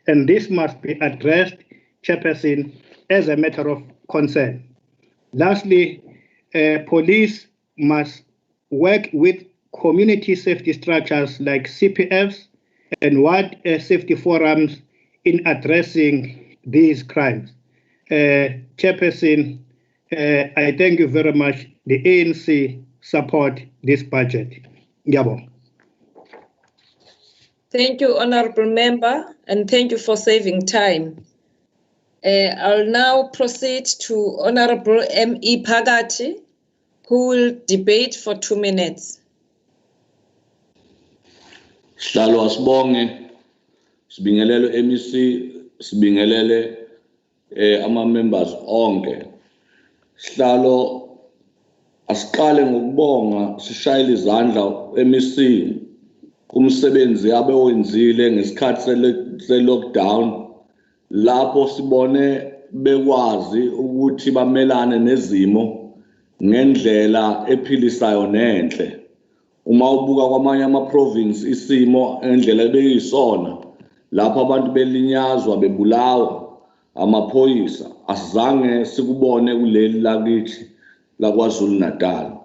And this must be addressed, Chairperson, as a matter of concern. Lastly, police must work with community safety structures like CPFs and ward safety forums in addressing these crimes. Chairperson, I thank you very much. The ANC support this budget. Ngiyabonga. Thank you, Honorable Member, and thank you for saving time. I'll now proceed to Honorable M.E. Phakathi, who will debate for 2 minutes. Sihlalo asibonge sibingelele MEC sibingelele ama members onke. Sihlalo asiqale ngokubonga sishayile izandla MEC kumsebenzi abe wenzile ngesikhathi se-lockdown lapho sibone bekwazi ukuthi bamelane nezimo ngendlela ephilisayo nenhle. Uma ubuka kwamanye ama-province isimo endlela ebeyisona lapho abantu belinyazwa bebulawa amaphoyisa asizange sikubone kuleli lakithi la KwaZulu-Natal.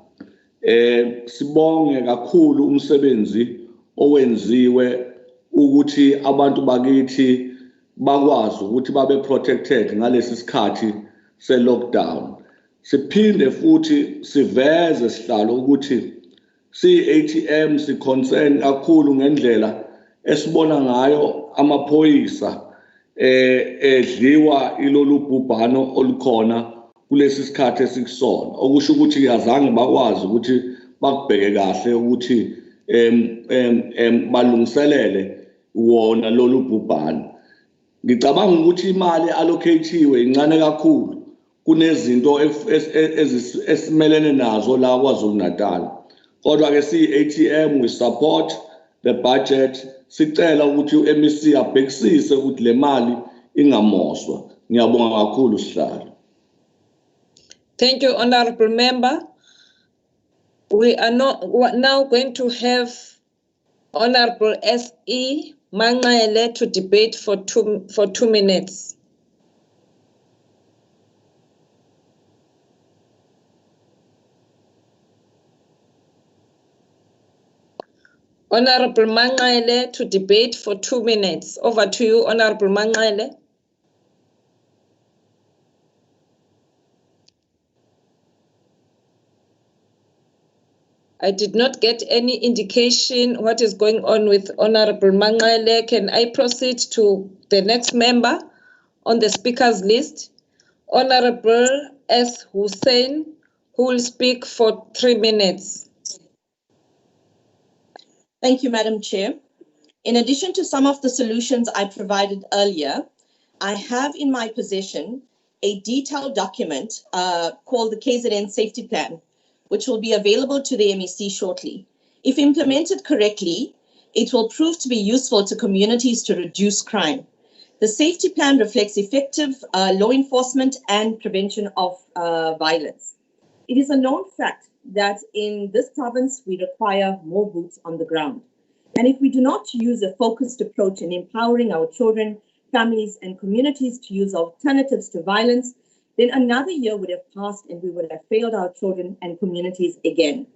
Sibonge kakhulu umsebenzi owenziwe ukuthi abantu bakithi bakwazi ukuthi babe protected ngalesi sikhathi se-lockdown. Siphinde futhi siveze sihlalo ukuthi si-ATM si-concern kakhulu ngendlela esibona ngayo amaphoyisa edliwa ilolu bhubhano olukhona kulesi sikhathi esikusona. Okusho ukuthi azange bakwazi ukuthi bakubheke kahle ukuthi balungiselele wona lolu bhubhano. Ngicabanga ukuthi imali allocated incane kakhulu kunezinto esimelene nazo la KwaZulu-Natal. Kodwa ke si-ATM we support the budget. Sicela ukuthi uMEC abhekisise ukuthi le mali ingamoswa. Ngiyabonga kakhulu sihlalo. Thank you, Honorable Member. We are now going to have Honorable S.E. Manqele to debate for 2 minutes. Honorable Manqele to debate for 2 minutes. Over to you, Honorable Manqele. I did not get any indication what is going on with Honorable Manqele. Can I proceed to the next member on the speakers list? Honorable S. Hussein, who will speak for 3 minutes. Thank you, Madam Chair. In addition to some of the solutions I provided earlier, I have in my possession a detailed document called the KZN Safety Plan, which will be available to the MEC shortly. If implemented correctly, it will prove to be useful to communities to reduce crime. The safety plan reflects effective law enforcement and prevention of violence. It is a known fact that in this province, we require more boots on the ground. And if we do not use a focused approach in empowering our children, families, and communities to use alternatives to violence, then another year would have passed and we would have failed our children and communities again.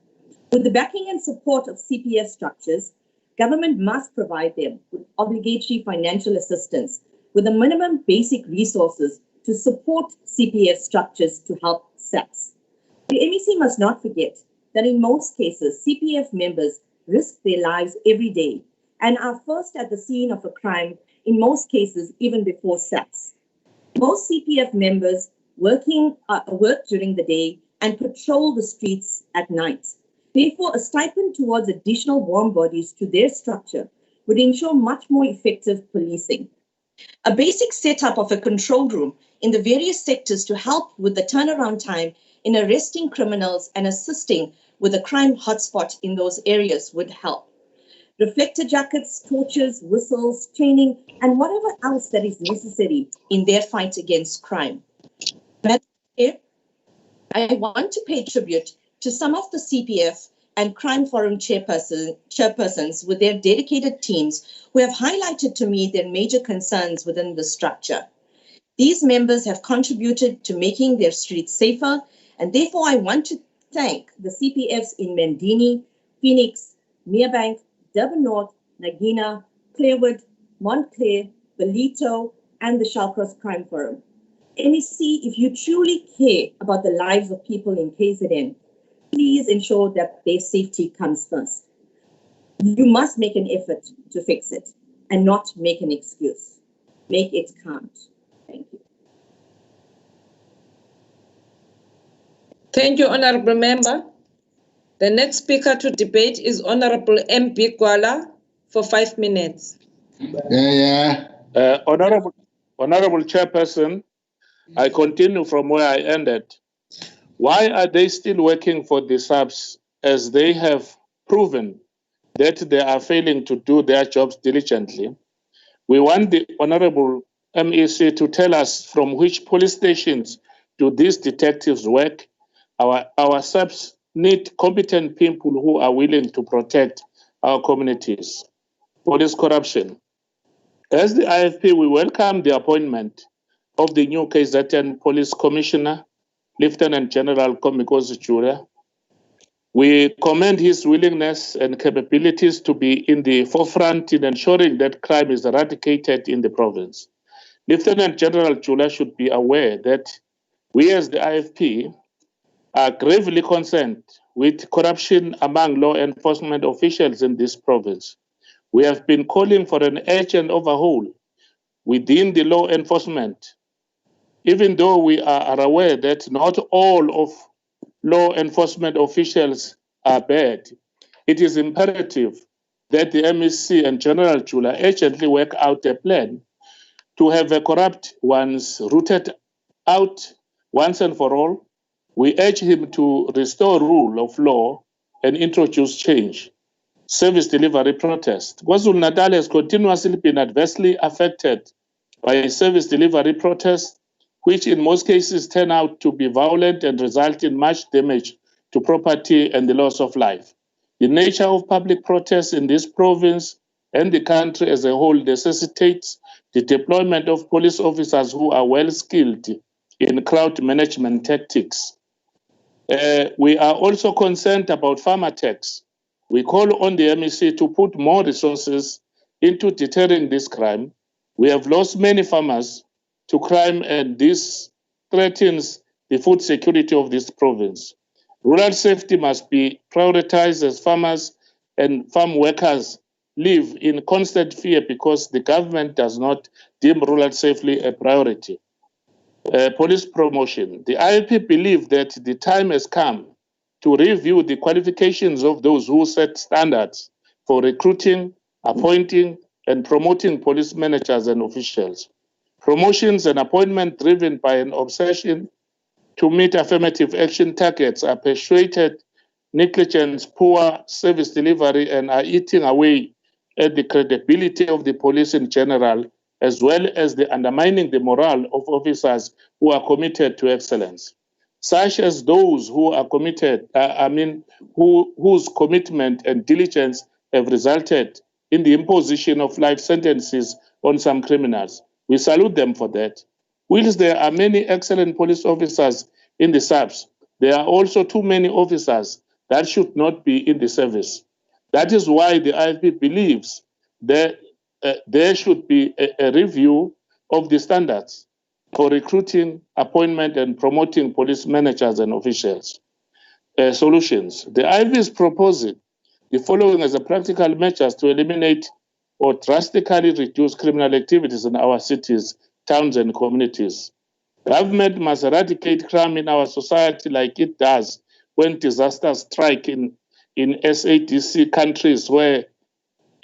With the backing and support of CPS structures, government must provide them with obligatory financial assistance with the minimum basic resources to support CPF structures to help SAPS. The MEC must not forget that in most cases, CPF members risk their lives every day and are first at the scene of a crime, in most cases, even before SAPS. Most CPF members work during the day and patrol the streets at night. Therefore, a stipend towards additional warm bodies to their structure would ensure much more effective policing. A basic setup of a control room in the various sectors to help with the turnaround time in arresting criminals and assisting with the crime hotspot in those areas would help. Reflector jackets, torches, whistles, training, and whatever else that is necessary in their fight against crime. Madam Chair, I want to pay tribute to some of the CPF and Crime Forum chairpersons with their dedicated teams who have highlighted to me their major concerns within the structure. These members have contributed to making their streets safer, and therefore I want to thank the CPFs in Mendini, Phoenix, Merebank, Durban North, Nagina, Clearwood, Montclair, Belito, and the Shallcross Crime Forum. MEC, if you truly care about the lives of people in KZN, please ensure that their safety comes first. You must make an effort to fix it and not make an excuse. Make it count. Thank you. Thank you, Honorable Member. The next speaker to debate is Honorable MP Gwala for 5 minutes. Honorable Chairperson, I continue from where I ended. Why are they still working for the SAPS as they have proven that they are failing to do their jobs diligently? We want the Honorable MEC to tell us from which police stations do these detectives work. Our SAPS need competent people who are willing to protect our communities. Police corruption. As the IFP, we welcome the appointment of the new KZN Police Commissioner, Lieutenant General Komikosi Jura. We commend his willingness and capabilities to be in the forefront in ensuring that crime is eradicated in the province. Lieutenant General Jura should be aware that we as the IFP are gravely concerned with corruption among law enforcement officials in this province. We have been calling for an urgent overhaul within the law enforcement, even though we are aware that not all of law enforcement officials are bad. It is imperative that the MEC and General Jula urgently work out a plan to have the corrupt ones rooted out once and for all. We urge him to restore rule of law and introduce change. Service delivery protest. KwaZulu-Natal has continuously been adversely affected by service delivery protests, which in most cases turn out to be violent and result in much damage to property and the loss of life. The nature of public protests in this province and the country as a whole necessitates the deployment of police officers who are well skilled in crowd management tactics. We are also concerned about farmer tax. We call on the MEC to put more resources into deterring this crime. We have lost many farmers to crime, and this threatens the food security of this province. Rural safety must be prioritized as farmers and farm workers live in constant fear because the government does not deem rural safety a priority. Police promotion. The IFP believe that the time has come to review the qualifications of those who set standards for recruiting, appointing, and promoting police managers and officials. Promotions and appointment driven by an obsession to meet affirmative action targets are persuaded negligence, poor service delivery, and are eating away at the credibility of the police in general, as well as the undermining the morale of officers who are committed to excellence, such as those who are committed, whose commitment and diligence have resulted in the imposition of life sentences on some criminals. We salute them for that. Whilst there are many excellent police officers in the SAPS, there are also too many officers that should not be in the service. That is why the IFP believes that there should be a review of the standards for recruiting, appointment, and promoting police managers and officials. Solutions. The IFP is proposing the following as a practical measures to eliminate or drastically reduce criminal activities in our cities, towns, and communities. Government must eradicate crime in our society like it does when disasters strike in SADC countries where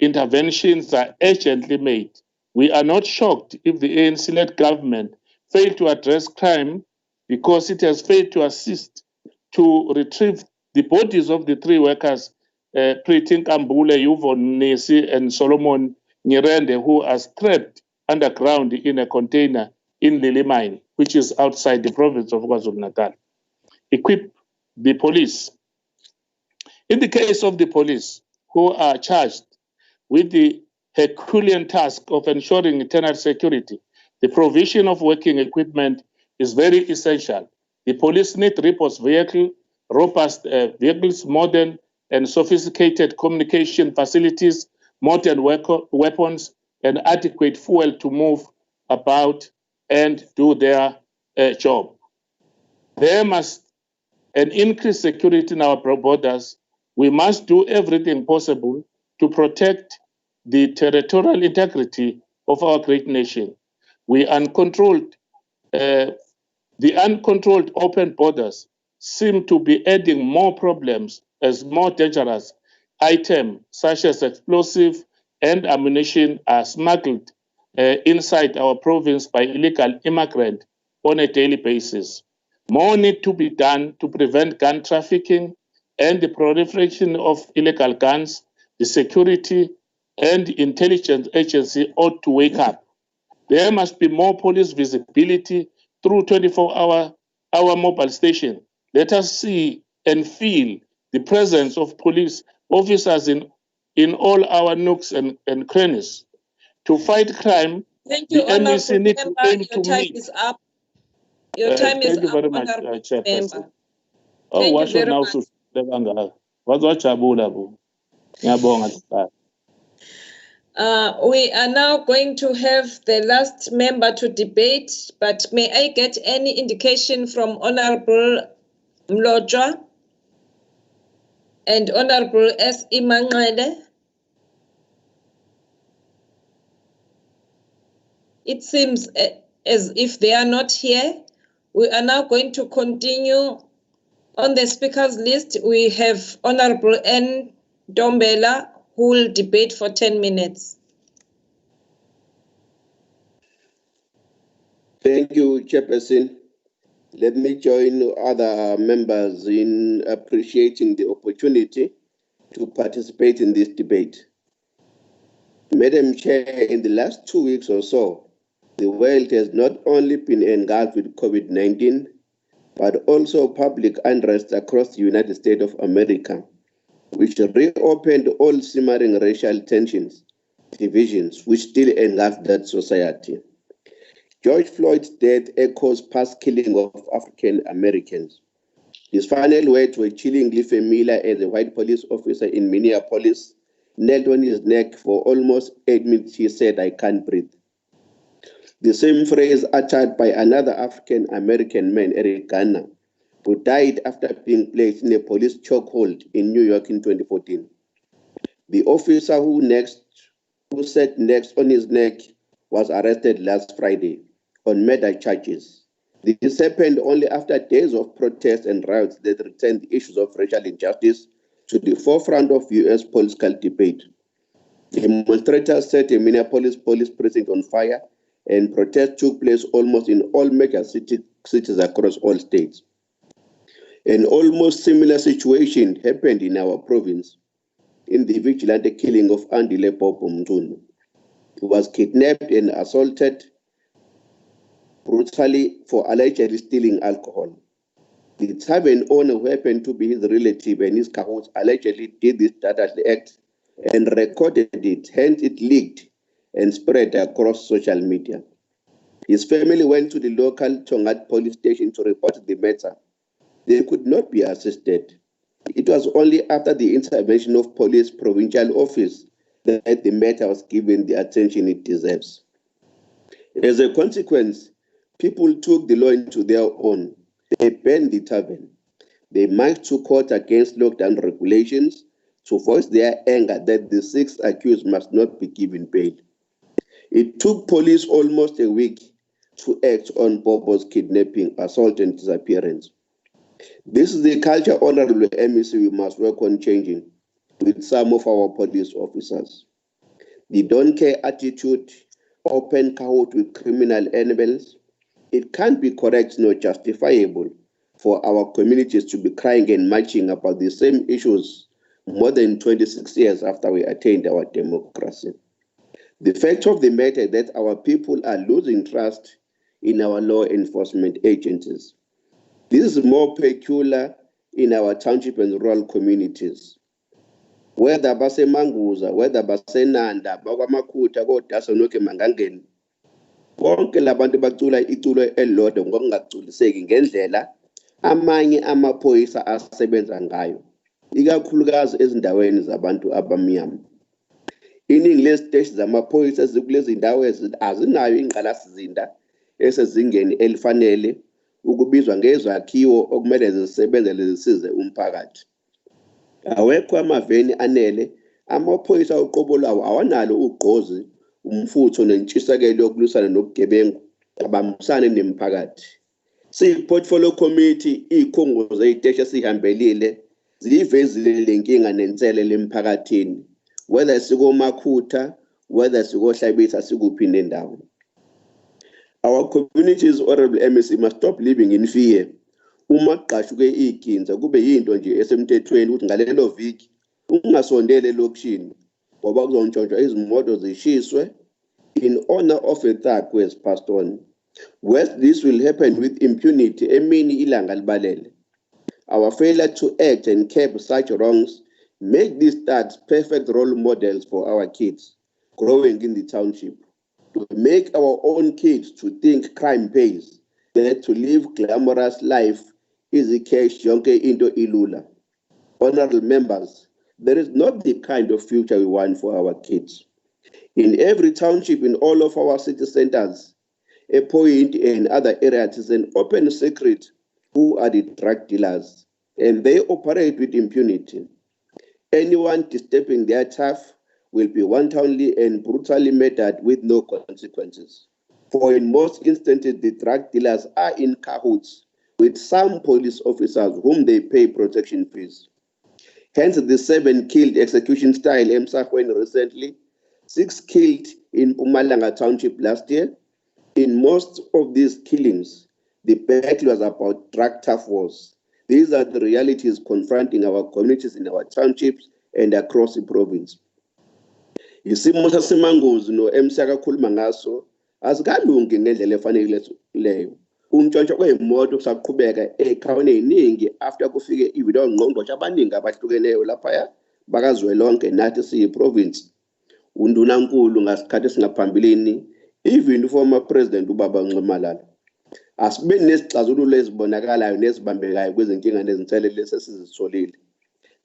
interventions are urgently made. We are not shocked if the ANC-led government failed to address crime because it has failed to assist to retrieve the bodies of the three workers, Priti Nkambule, Yvonne Nesi, and Solomon Nyirende, who are trapped underground in a container in Lily Mine, which is outside the province of KwaZulu-Natal. Equip the police. In the case of the police, who are charged with the Herculean task of ensuring internal security, the provision of working equipment is very essential. The police need robust vehicles, modern and sophisticated communication facilities, modern weapons, and adequate fuel to move about and do their job. There must an increased security in our borders. We must do everything possible to protect the territorial integrity of our great nation. The uncontrolled open borders seem to be adding more problems as more dangerous items such as explosive and ammunition are smuggled inside our province by illegal immigrants on a daily basis. More need to be done to prevent gun trafficking and the proliferation of illegal guns. The security and intelligence agency ought to wake up. There must be more police visibility through 24-hour mobile station. Let us see and feel the presence of police officers in all our nooks and crannies. To fight crime, Thank you, the MEC need to aim Your to time meet. is up. Your time is Thank you up, very much, Honorable Chairperson. Member. Oh, Thank you what should very now much. should wazwajabula bu. Ngiyabonga sir. We are now going to have the last member to debate, but may I get any indication from Honorable Mlojwa and Honorable S. Imangele? It seems as if they are not here. We are now going to continue. On the speakers list, we have Honorable N. Dombela, who will debate for 10 minutes. Thank you, Chairperson. Let me join other members in appreciating the opportunity to participate in this debate. Madam Chair, in the last 2 weeks or so, the world has not only been engulfed with COVID-19, but also public unrest across the United States of America, which reopened all simmering racial tensions, divisions, which still engulf that society. George Floyd's death echoes past killing of African Americans. His final words were chillingly familiar as a white police officer in Minneapolis knelt on his neck for almost 8 minutes. He said, "I can't breathe." The same phrase uttered by another African American man, Eric Garner, who died after being placed in a police chokehold in New York in 2014. The officer who sat next on his neck was arrested last Friday on murder charges. This happened only after days of protests and riots that returned the issues of racial injustice to the forefront of U.S. political debate. Demonstrators set a Minneapolis police precinct on fire, and protests took place almost in all major cities across all states. An almost similar situation happened in our province in the vigilante killing of Andile Popo Mtunu. He was kidnapped and assaulted brutally for allegedly stealing alcohol. The tavern owner, who happened to be his relative and his cahoots, allegedly did this dastardly act and recorded it, hence it leaked and spread across social media. His family went to the local Tongat police station to report the matter. They could not be assisted. It was only after the intervention of police provincial office that the matter was given the attention it deserves. As a consequence, people took the law into their own. They banned the tavern. They marched to court against lockdown regulations to voice their anger that the 6 accused must not be given bail. It took police almost a week to act on Bobo's kidnapping, assault, and disappearance. This is the culture, Honorable MEC, we must work on changing with some of our police officers. The don't care attitude, open cahoot with criminal animals, it can't be correct nor justifiable for our communities to be crying and marching about the same issues more than 26 years after we attained our democracy. The fact of the matter is that our people are losing trust in our law enforcement agencies. This is more peculiar in our township and rural communities. Whether base Manguza, whether base Nanda, bakwaMakhuta, koDasonoke Mangangeni, bonke labantu bacula iculo elilodwa ngokungagculiseki ngendlela amanye amaphoyisa asebenza ngayo, ikakhulukazi ezindaweni zabantu abamnyama. Iningi leziteshi zamaphoyisa ezikulezi ndawo azinayo ingqalasizinda esezingeni elifanele ukubizwa ngezakhiwo okumele zisebenzele zisize umphakathi. Awekho amaveni anele, amaphoyisa uqobo lawo awanalo ugqozi, umfutho nentshisekelo yokulwisana nobugebengu abambisane nemphakathi. Siyi-portfolio committee, izikhungo zeziteshi esihambelile ziyivezile le nkinga nenselelo emphakathini, whether sikoMakhutha, whether sikoHlabisa, sikuphi nendawo. Our communities, Honorable MEC, must stop living in fear. Uma kuqashuke iginza kube yinto nje esemthethweni ukuthi ngalelo viki ungasondele lokishini ngoba kuzontshontshwa izimoto zishiswe in honor of a thug who has passed on. Whereas this will happen with impunity, emini ilanga libalele. Our failure to act and curb such wrongs make these thugs perfect role models for our kids growing in the township. To make our own kids to think crime pays, that to live glamorous life is a cash yonke into ilula. Honorable members, there is not the kind of future we want for our kids. In every township, in all of our city centers, a point and other areas is an open secret who are the drug dealers, and they operate with impunity. Anyone disturbing their turf will be wantonly and brutally murdered with no consequences. For in most instances, the drug dealers are in cahoots with some police officers whom they pay protection fees. Hence the 7 killed execution style Emsahweni recently, 6 killed in Mpumalanga Township last year. In most of these killings, the battle was about drug tough wars. These are the realities confronting our communities in our townships and across the province. Isimo saseManguzi no MC akakhuluma ngaso asikalungi ngendlela efaneleyo. Umntshontsho kwezimoto kusaqhubeka ekhawini eziningi after kufike ividiyo ngqongqoshe abaningi abahlukeneyo lapha bakazwelonke nathi siyi-province. UNdunankulu ngasikhathi singaphambilini, even former president uBaba Nxumalala. Asibe nezixazululo ezibonakalayo nezibambekayo kwezinkinga nezinselelo esesizitholile.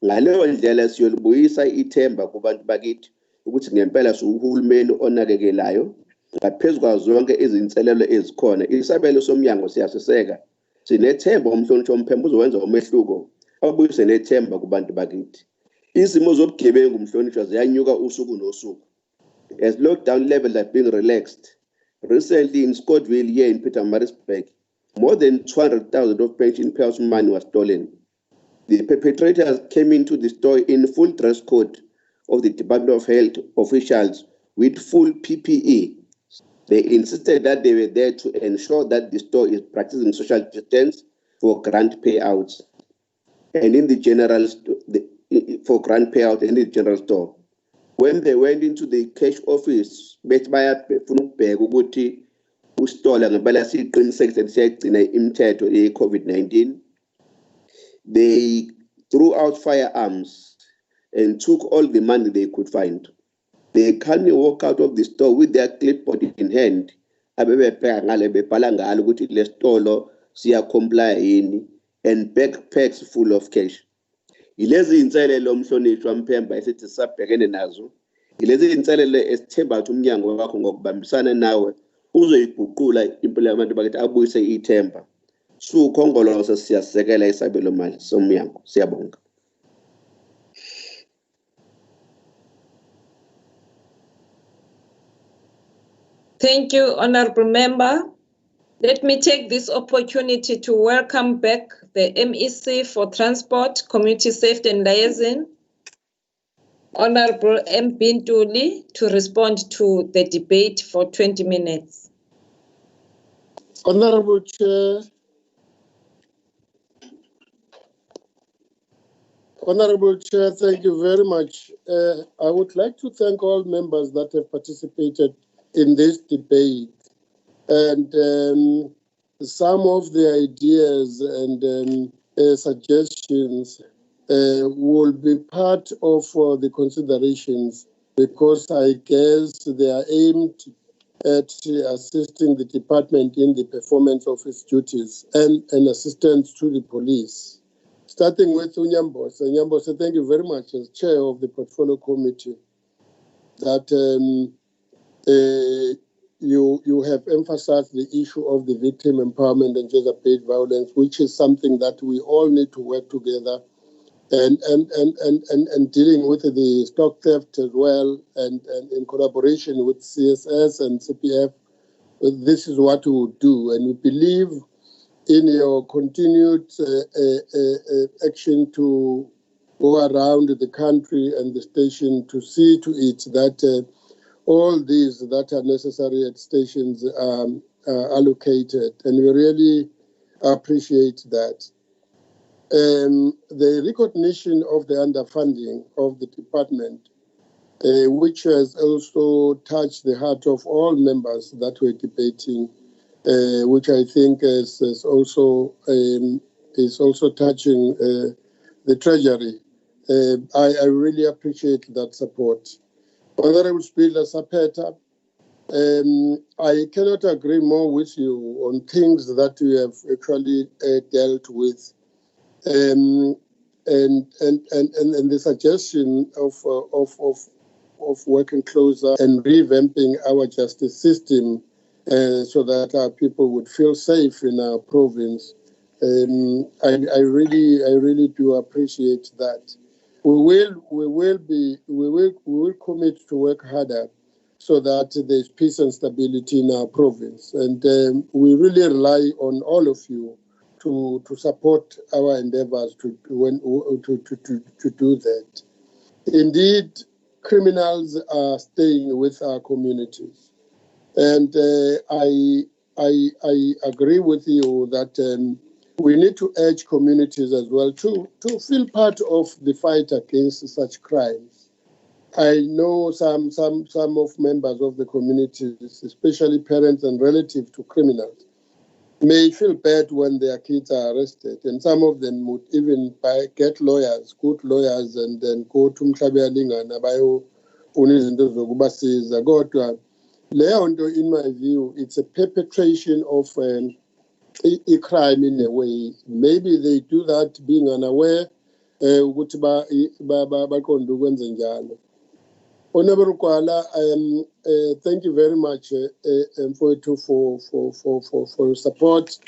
Ngaleyo ndlela siyolibuyisa ithemba kubantu bakithi ukuthi ngempela uhulumeni onakekelayo ngaphezu kwazo zonke izinselelo ezikhona. Isabelo somnyango siyasiseka. Sinethemba umhlonishwa omphembe uzowenza umehluko abuyise nethemba kubantu bakithi. Izimo zobugebengu umhlonishwa ziyanyuka usuku nosuku. As lockdown levels have been relaxed, recently in Scottville here in Pietermaritzburg, more than 200,000 of pension payouts money was stolen. The perpetrators came into the store in full dress code of the Department of Health officials with full PPE. They insisted that they were there to ensure that the store is practicing social distance for grant payouts and in the general for grant payout in the general store. When they went into the cash office, COVID-19, they threw out firearms and took all the money they could find. They calmly walk out of the store with their clipboard in hand, and backpacks full of cash. Yilezi inselelo umhlonishwa Mphemba esithi sisabhekene nazo. Yilezi inselelo esithemba ukuthi umnyango wakho ngokubambisana nawe uzoyiguqula impilo yabantu bakithi abuyise ithemba. Sukhongolose siyasekela isabelo mali somnyango. Siyabonga. Thank you, Honorable Member. Let me take this opportunity to welcome back the MEC for Transport, Community Safety and Liaison, Honorable M. Bintuli, to respond to the debate for 20 minutes. Honorable Chair, thank you very much. I would like to thank all members that have participated in this debate. And some of the ideas and suggestions will be part of the considerations, because I guess they are aimed at assisting the department in the performance of its duties and assistance to the police. Starting with Unyambose. Unyambose, thank you very much as chair of the portfolio committee that you have emphasized the issue of the victim empowerment and gender-based violence, which is something that we all need to work together and dealing with the stock theft as well, and in collaboration with CSS and CPF. This is what we will do, and we believe in your continued action to go around the country and the station to see to it that all these that are necessary at stations are allocated, and we really appreciate that. The recognition of the underfunding of the department, which has also touched the heart of all members that were debating, which I think is also touching the Treasury. I really appreciate that support. Honorable Speaker Sapeta, I cannot agree more with you on things that you have actually dealt with, and the suggestion of working closer and revamping our justice system so that our people would feel safe in our province. I really do appreciate that. We will commit to work harder so that there's peace and stability in our province, and we really rely on all of you to support our endeavors to do that. Indeed, criminals are staying with our communities, and I agree with you that we need to urge communities as well to feel part of the fight against such crimes. I know some of members of the communities, especially parents and relatives to criminals, may feel bad when their kids are arrested, and some of them would even get lawyers, good lawyers, and then go to Mhlabialingana bayo unizinto zokubasiza. Kodwa leyo nto, in my view, it's a perpetration of a crime in a way. Maybe they do that being unaware ukuthi baqonde ukwenza njalo. Honorable Kwala, thank you very much for your support.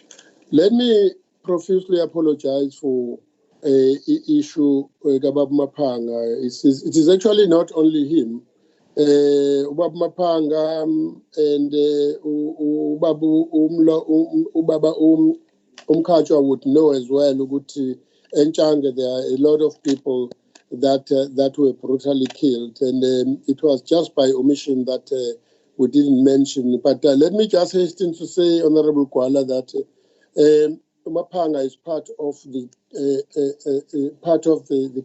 Let me profusely apologize for issue Gabab Mapanga. It is actually not only him. Ubaba Mapanga and Ubaba Umkachwa would know as well. Ukuthi Enchanga, there are a lot of people that were brutally killed, and it was just by omission that we didn't mention. But let me just hasten to say, Honorable Kwala, that Mapanga is part of the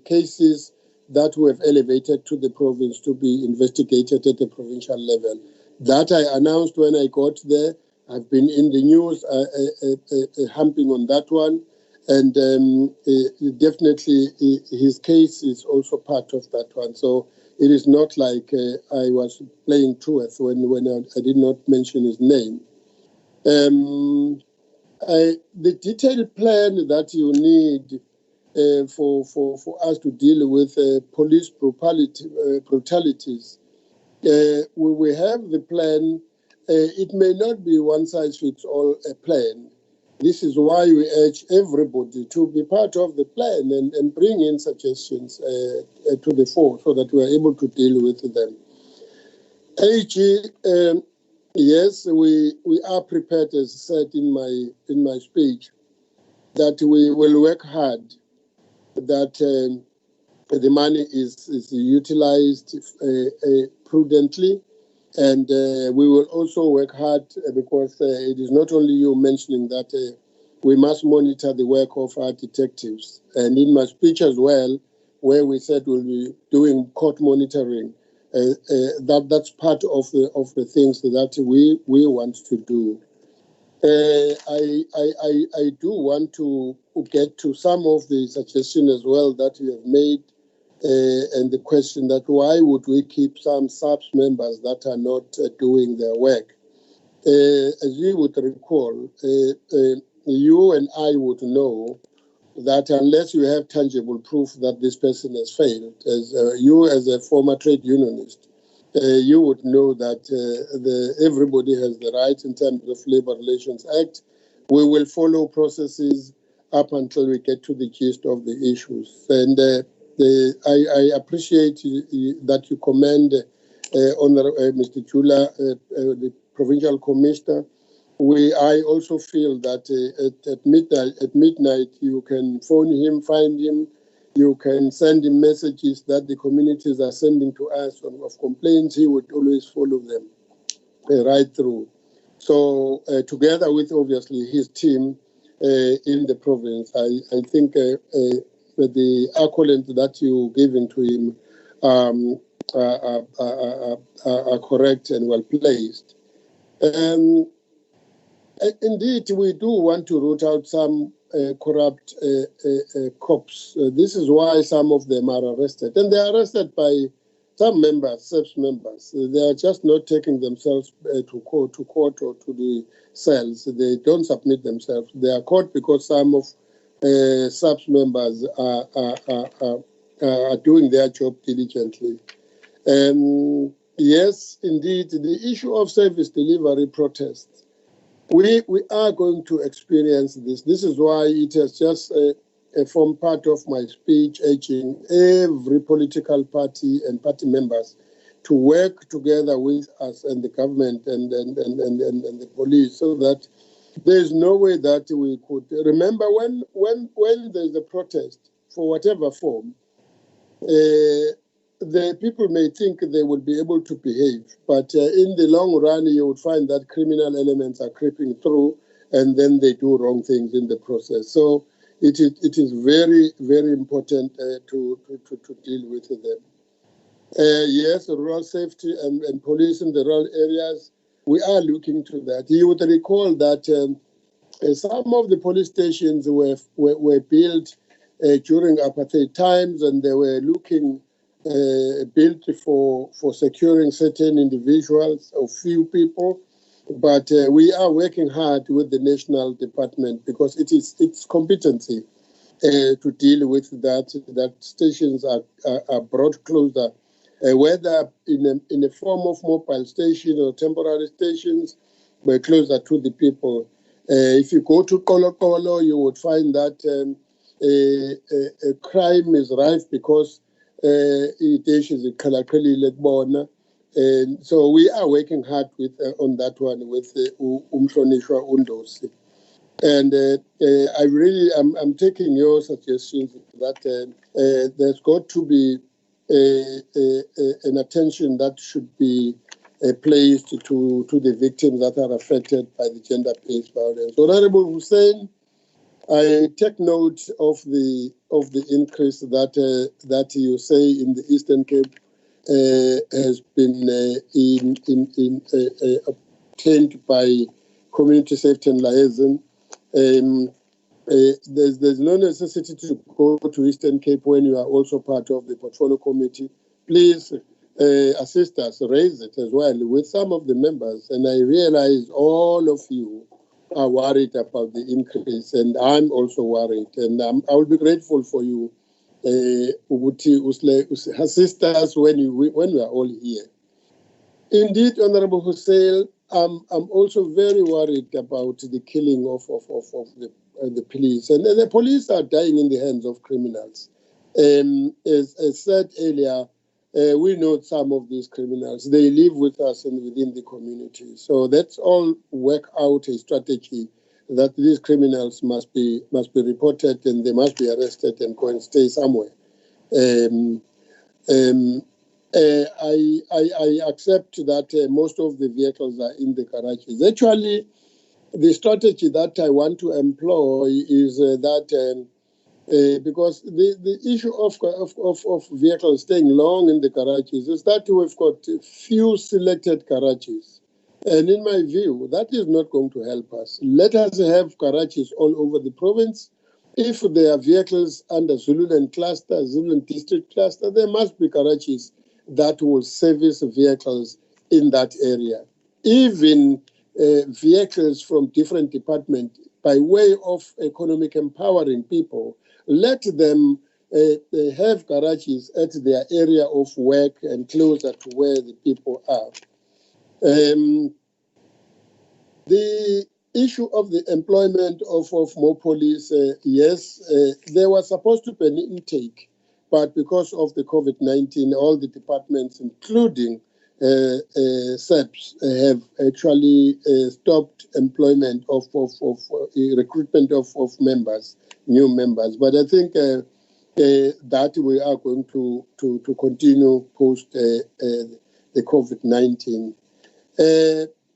cases that we have elevated to the province to be investigated at the provincial level. That I announced when I got there. I've been in the news humping on that one, and definitely his case is also part of that one. So it is not like I was playing truth when I did not mention his name. The detailed plan that you need for us to deal with police brutalities. We have the plan. It may not be one size fits all a plan. This is why we urge everybody to be part of the plan and bring in suggestions to the fore so that we are able to deal with them. AG, yes, we are prepared, as said in my speech, that we will work hard, that the money is utilized prudently, and we will also work hard because it is not only you mentioning that we must monitor the work of our detectives. And in my speech as well, where we said we'll be doing court monitoring, that's part of the things that we want to do. I do want to get to some of the suggestions as well that you have made, and the question that why would we keep some SAPS members that are not doing their work? As you would recall, you and I would know that unless you have tangible proof that this person has failed, as you as a former trade unionist, you would know that everybody has the right in terms of Labour Relations Act. We will follow processes up until we get to the gist of the issues. And I appreciate that you commend Honourable Mr. Chula, the Provincial Commissioner. I also feel that at midnight you can phone him, find him. You can send him messages that the communities are sending to us of complaints. He would always follow them right through. So together with obviously his team in the province, I think the accolades that you're giving to him are correct and well placed. Indeed, we do want to root out some corrupt cops. This is why some of them are arrested. And they are arrested by some members, SAPS members. They are just not taking themselves to court or to the cells. They don't submit themselves. They are caught because some of SAPS members are doing their job diligently. Yes, indeed, the issue of service delivery protests. We are going to experience this. This is why it has just formed part of my speech, urging every political party and party members to work together with us and the government and the police, so that there's no way that we could remember when there's a protest for whatever form. The people may think they will be able to behave, but in the long run, you would find that criminal elements are creeping through, and then they do wrong things in the process. So it is very, very important to deal with them. Yes, rural safety and police in the rural areas, we are looking to that. You would recall that some of the police stations were built during apartheid times, and they were built for securing certain individuals or few people. But we are working hard with the national department because it is its competency to deal with that stations are brought closer, whether in a form of mobile station or temporary stations, but closer to the people. If you go to Kolo, you would find that crime is rife because and so we are working hard on that one with Umhlonishwa Undosi. And I really I'm taking your suggestions that there's got to be an attention that should be placed to the victims that are affected by the gender-based violence. Honorable Hussein, I take note of the increase that you say in the Eastern Cape has been obtained by Community Safety and Liaison. There's no necessity to go to Eastern Cape when you are also part of the portfolio committee. Please assist us, raise it as well with some of the members. And I realize all of you are worried about the increase, and I'm also worried. And I will be grateful for you, assist us when we are all here. Indeed, Honorable Hussein, I'm also very worried about the killing of the police. And the police are dying in the hands of criminals. As said earlier, we know some of these criminals. They live with us and within the community. So let's all work out a strategy that these criminals must be reported and they must be arrested and go and stay somewhere. I accept that most of the vehicles are in the garages. Actually, the strategy that I want to employ is that because the issue of vehicles staying long in the garages is that we've got few selected garages. And in my view, that is not going to help us. Let us have garages all over the province. If there are vehicles under Zululand cluster, Zululand district cluster, there must be garages that will service vehicles in that area. Even vehicles from different departments, by way of economic empowering people, let them have garages at their area of work and closer to where the people are. The issue of the employment of more police, yes, there was supposed to be an intake, but because of the COVID-19, all the departments, including SEPs, have actually stopped employment of recruitment of members, new members. But I think that we are going to continue post the COVID-19.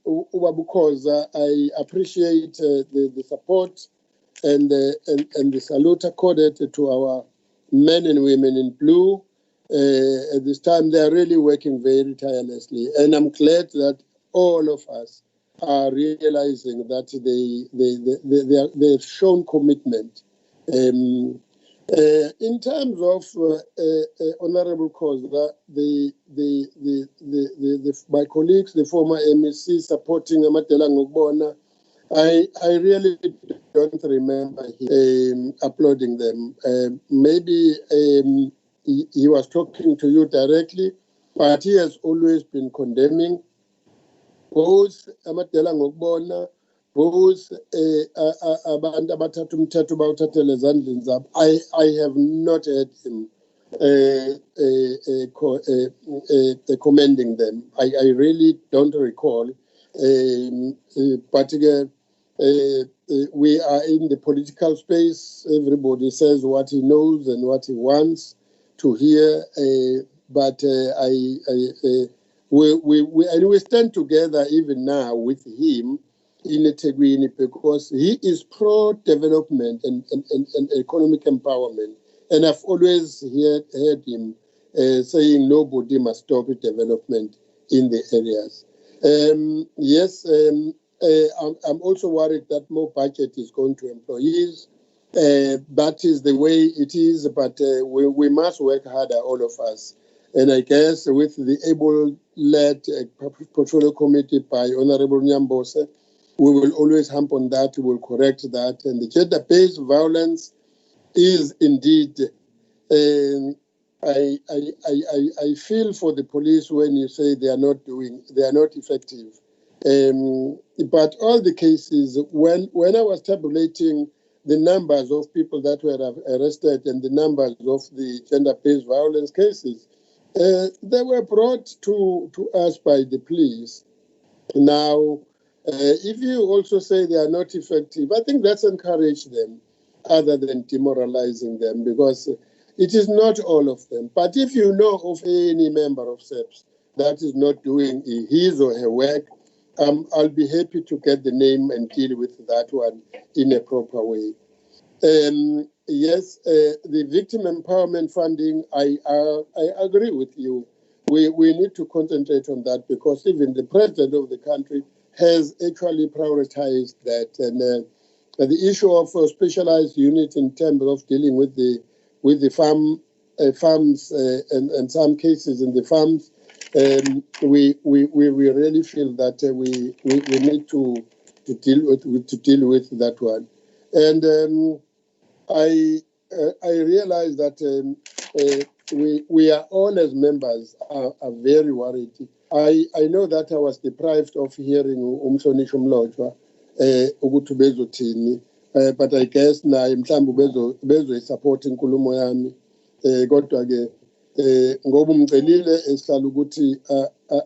Because I appreciate the support and the salute accorded to our men and women in blue. At this time, they are really working very tirelessly, and I'm glad that all of us are realizing that they've shown commitment. In terms of Honorable Khoza, my colleagues, the former MEC supporting Amatela Ngubona, I really don't remember him applauding them. Maybe he was talking to you directly, but he has always been condemning both Amatela Ngubona, both abantu abathatha umthetho bawuthathele ezandleni zabo. I have not heard him commending them. I really don't recall. But we are in the political space. Everybody says what he knows and what he wants to hear. But we stand together even now with him in eThekwini because he is pro-development and economic empowerment. And I've always heard him saying nobody must stop development in the areas. Yes, I'm also worried that more budget is going to employees. That is the way it is, but we must work harder, all of us. And I guess with the able-led portfolio committee by Honorable Nyambose, we will always hump on that, we will correct that. And the gender-based violence is indeed, I feel for the police when you say they are not effective. But all the cases, when I was tabulating the numbers of people that were arrested and the numbers of the gender-based violence cases, they were brought to us by the police. Now, if you also say they are not effective, I think that's encourage them other than demoralizing them, because it is not all of them. But if you know of any member of SEPS that is not doing his or her work, I'll be happy to get the name and deal with that one in a proper way. Yes, the victim empowerment funding, I agree with you. We need to concentrate on that because even the president of the country has actually prioritized that. And the issue of a specialized unit in terms of dealing with the farms and some cases in the farms, we really feel that we need to deal with that one. And I realize that we are all as members are very worried. I know that I was deprived of hearing umhlonishwa umlotshwa ukuthi bezothini, but I guess naye mhlawumbe bezoyisupport inkulumo yami, kodwa ke ngoba umcelile esihlala ukuthi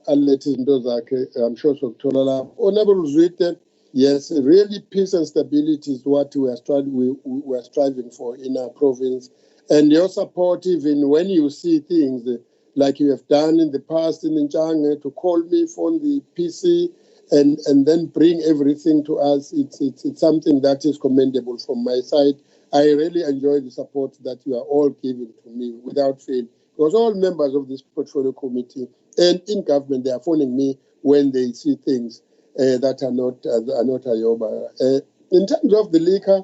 alethe izinto zakhe, I'm sure sokuthola lapho. Honorable Zwide, yes, really peace and stability is what we are striving for in our province. And your support, even when you see things like you have done in the past in Njanga, to call me from the PC and then bring everything to us, it's something that is commendable from my side. I really enjoy the support that you are all giving to me without fail, because all members of this portfolio committee and in government, they are phoning me when they see things that are not Ayoba. In terms of the liquor,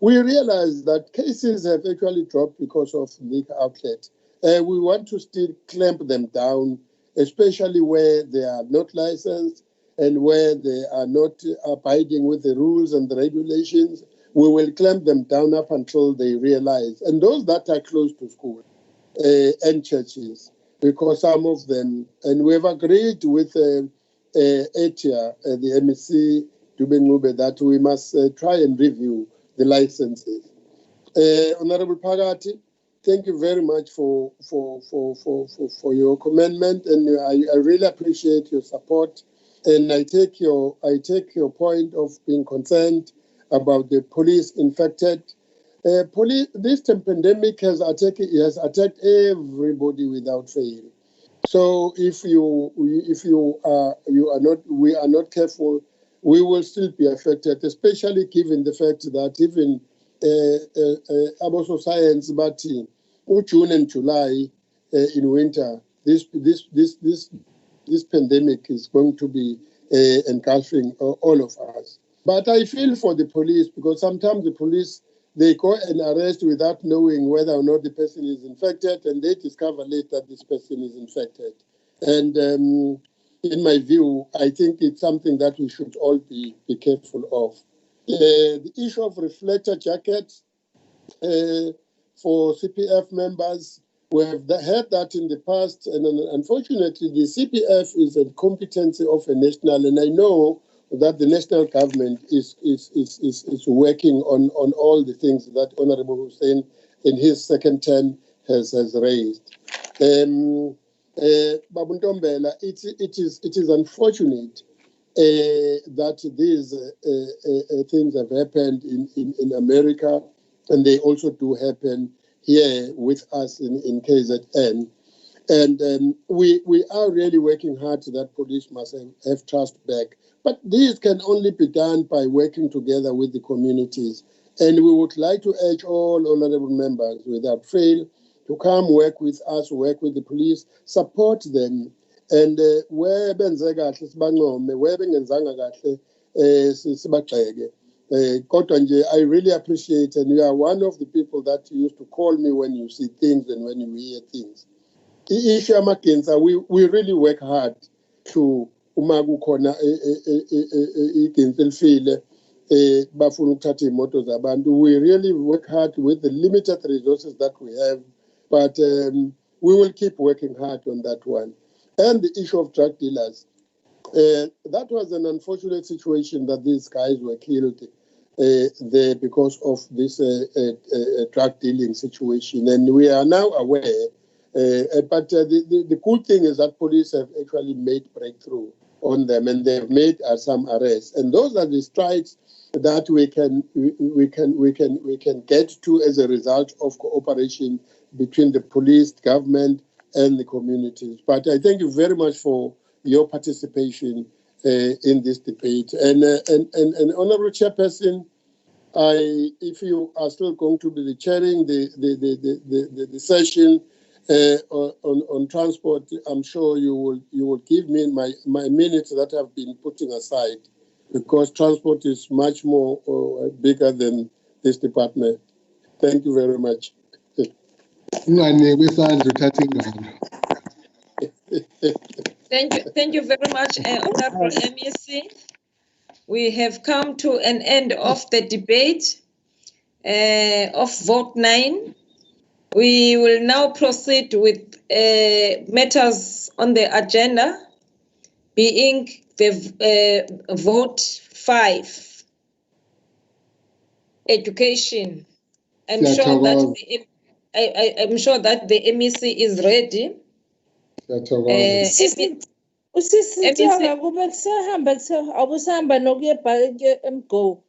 we realize that cases have actually dropped because of liquor outlet. We want to still clamp them down, especially where they are not licensed and where they are not abiding with the rules and the regulations. We will clamp them down up until they realize. And those that are close to school and churches, because some of them, and we have agreed with ETIA, the MEC, Dubengube, that we must try and review the licenses. Honorable Pagati, thank you very much for your commendment, and I really appreciate your support. And I take your point of being concerned about the police infected. This pandemic has attacked everybody without fail. So if we are not careful, we will still be affected, especially given the fact that even about science, but June and July in winter, this pandemic is going to be engulfing all of us. But I feel for the police, because sometimes the police, they go and arrest without knowing whether or not the person is infected, and they discover later that this person is infected. And in my view, I think it's something that we should all be careful of. The issue of reflector jackets for CPF members, we have heard that in the past, and unfortunately, the CPF is a competency of a national, and I know that the national government is working on all the things that Honorable Hussein in his second term has raised. Babuntombela, it is unfortunate that these things have happened in America, and they also do happen here with us in KZN. And we are really working hard that police must have trust back. But this can only be done by working together with the communities. And we would like to urge all honorable members without fail to come work with us, work with the police, support them. And where benzeka kahle sibancome, where bengenzanga kahle sibagxeke. Kodwa nje, I really appreciate, and you are one of the people that used to call me when you see things and when you hear things. We really work hard to uma kukhona igenzi elifile bafuna ukuthatha imoto zabantu. We really work hard with the limited resources that we have, but we will keep working hard on that one. And the issue of drug dealers, that was an unfortunate situation that these guys were killed there because of this drug dealing situation, and we are now aware. But the good thing is that police have actually made breakthrough on them, and they've made some arrests. And those are the strides that we can get to as a result of cooperation between the police, government, and the communities. But I thank you very much for your participation in this debate. And Honorable Chairperson, if you are still going to be chairing the session on transport, I'm sure you will give me my minutes that I've been putting aside, because transport is much more bigger than this department. Thank you very much. Thank you very much, Honorable MEC. we have come to an end of the debate of vote 9. We will now proceed with matters on the agenda, being the vote 5, education. I'm sure that the MEC is ready. Usisi Ntshanga kube kusahamba awusahamba nokuye emgo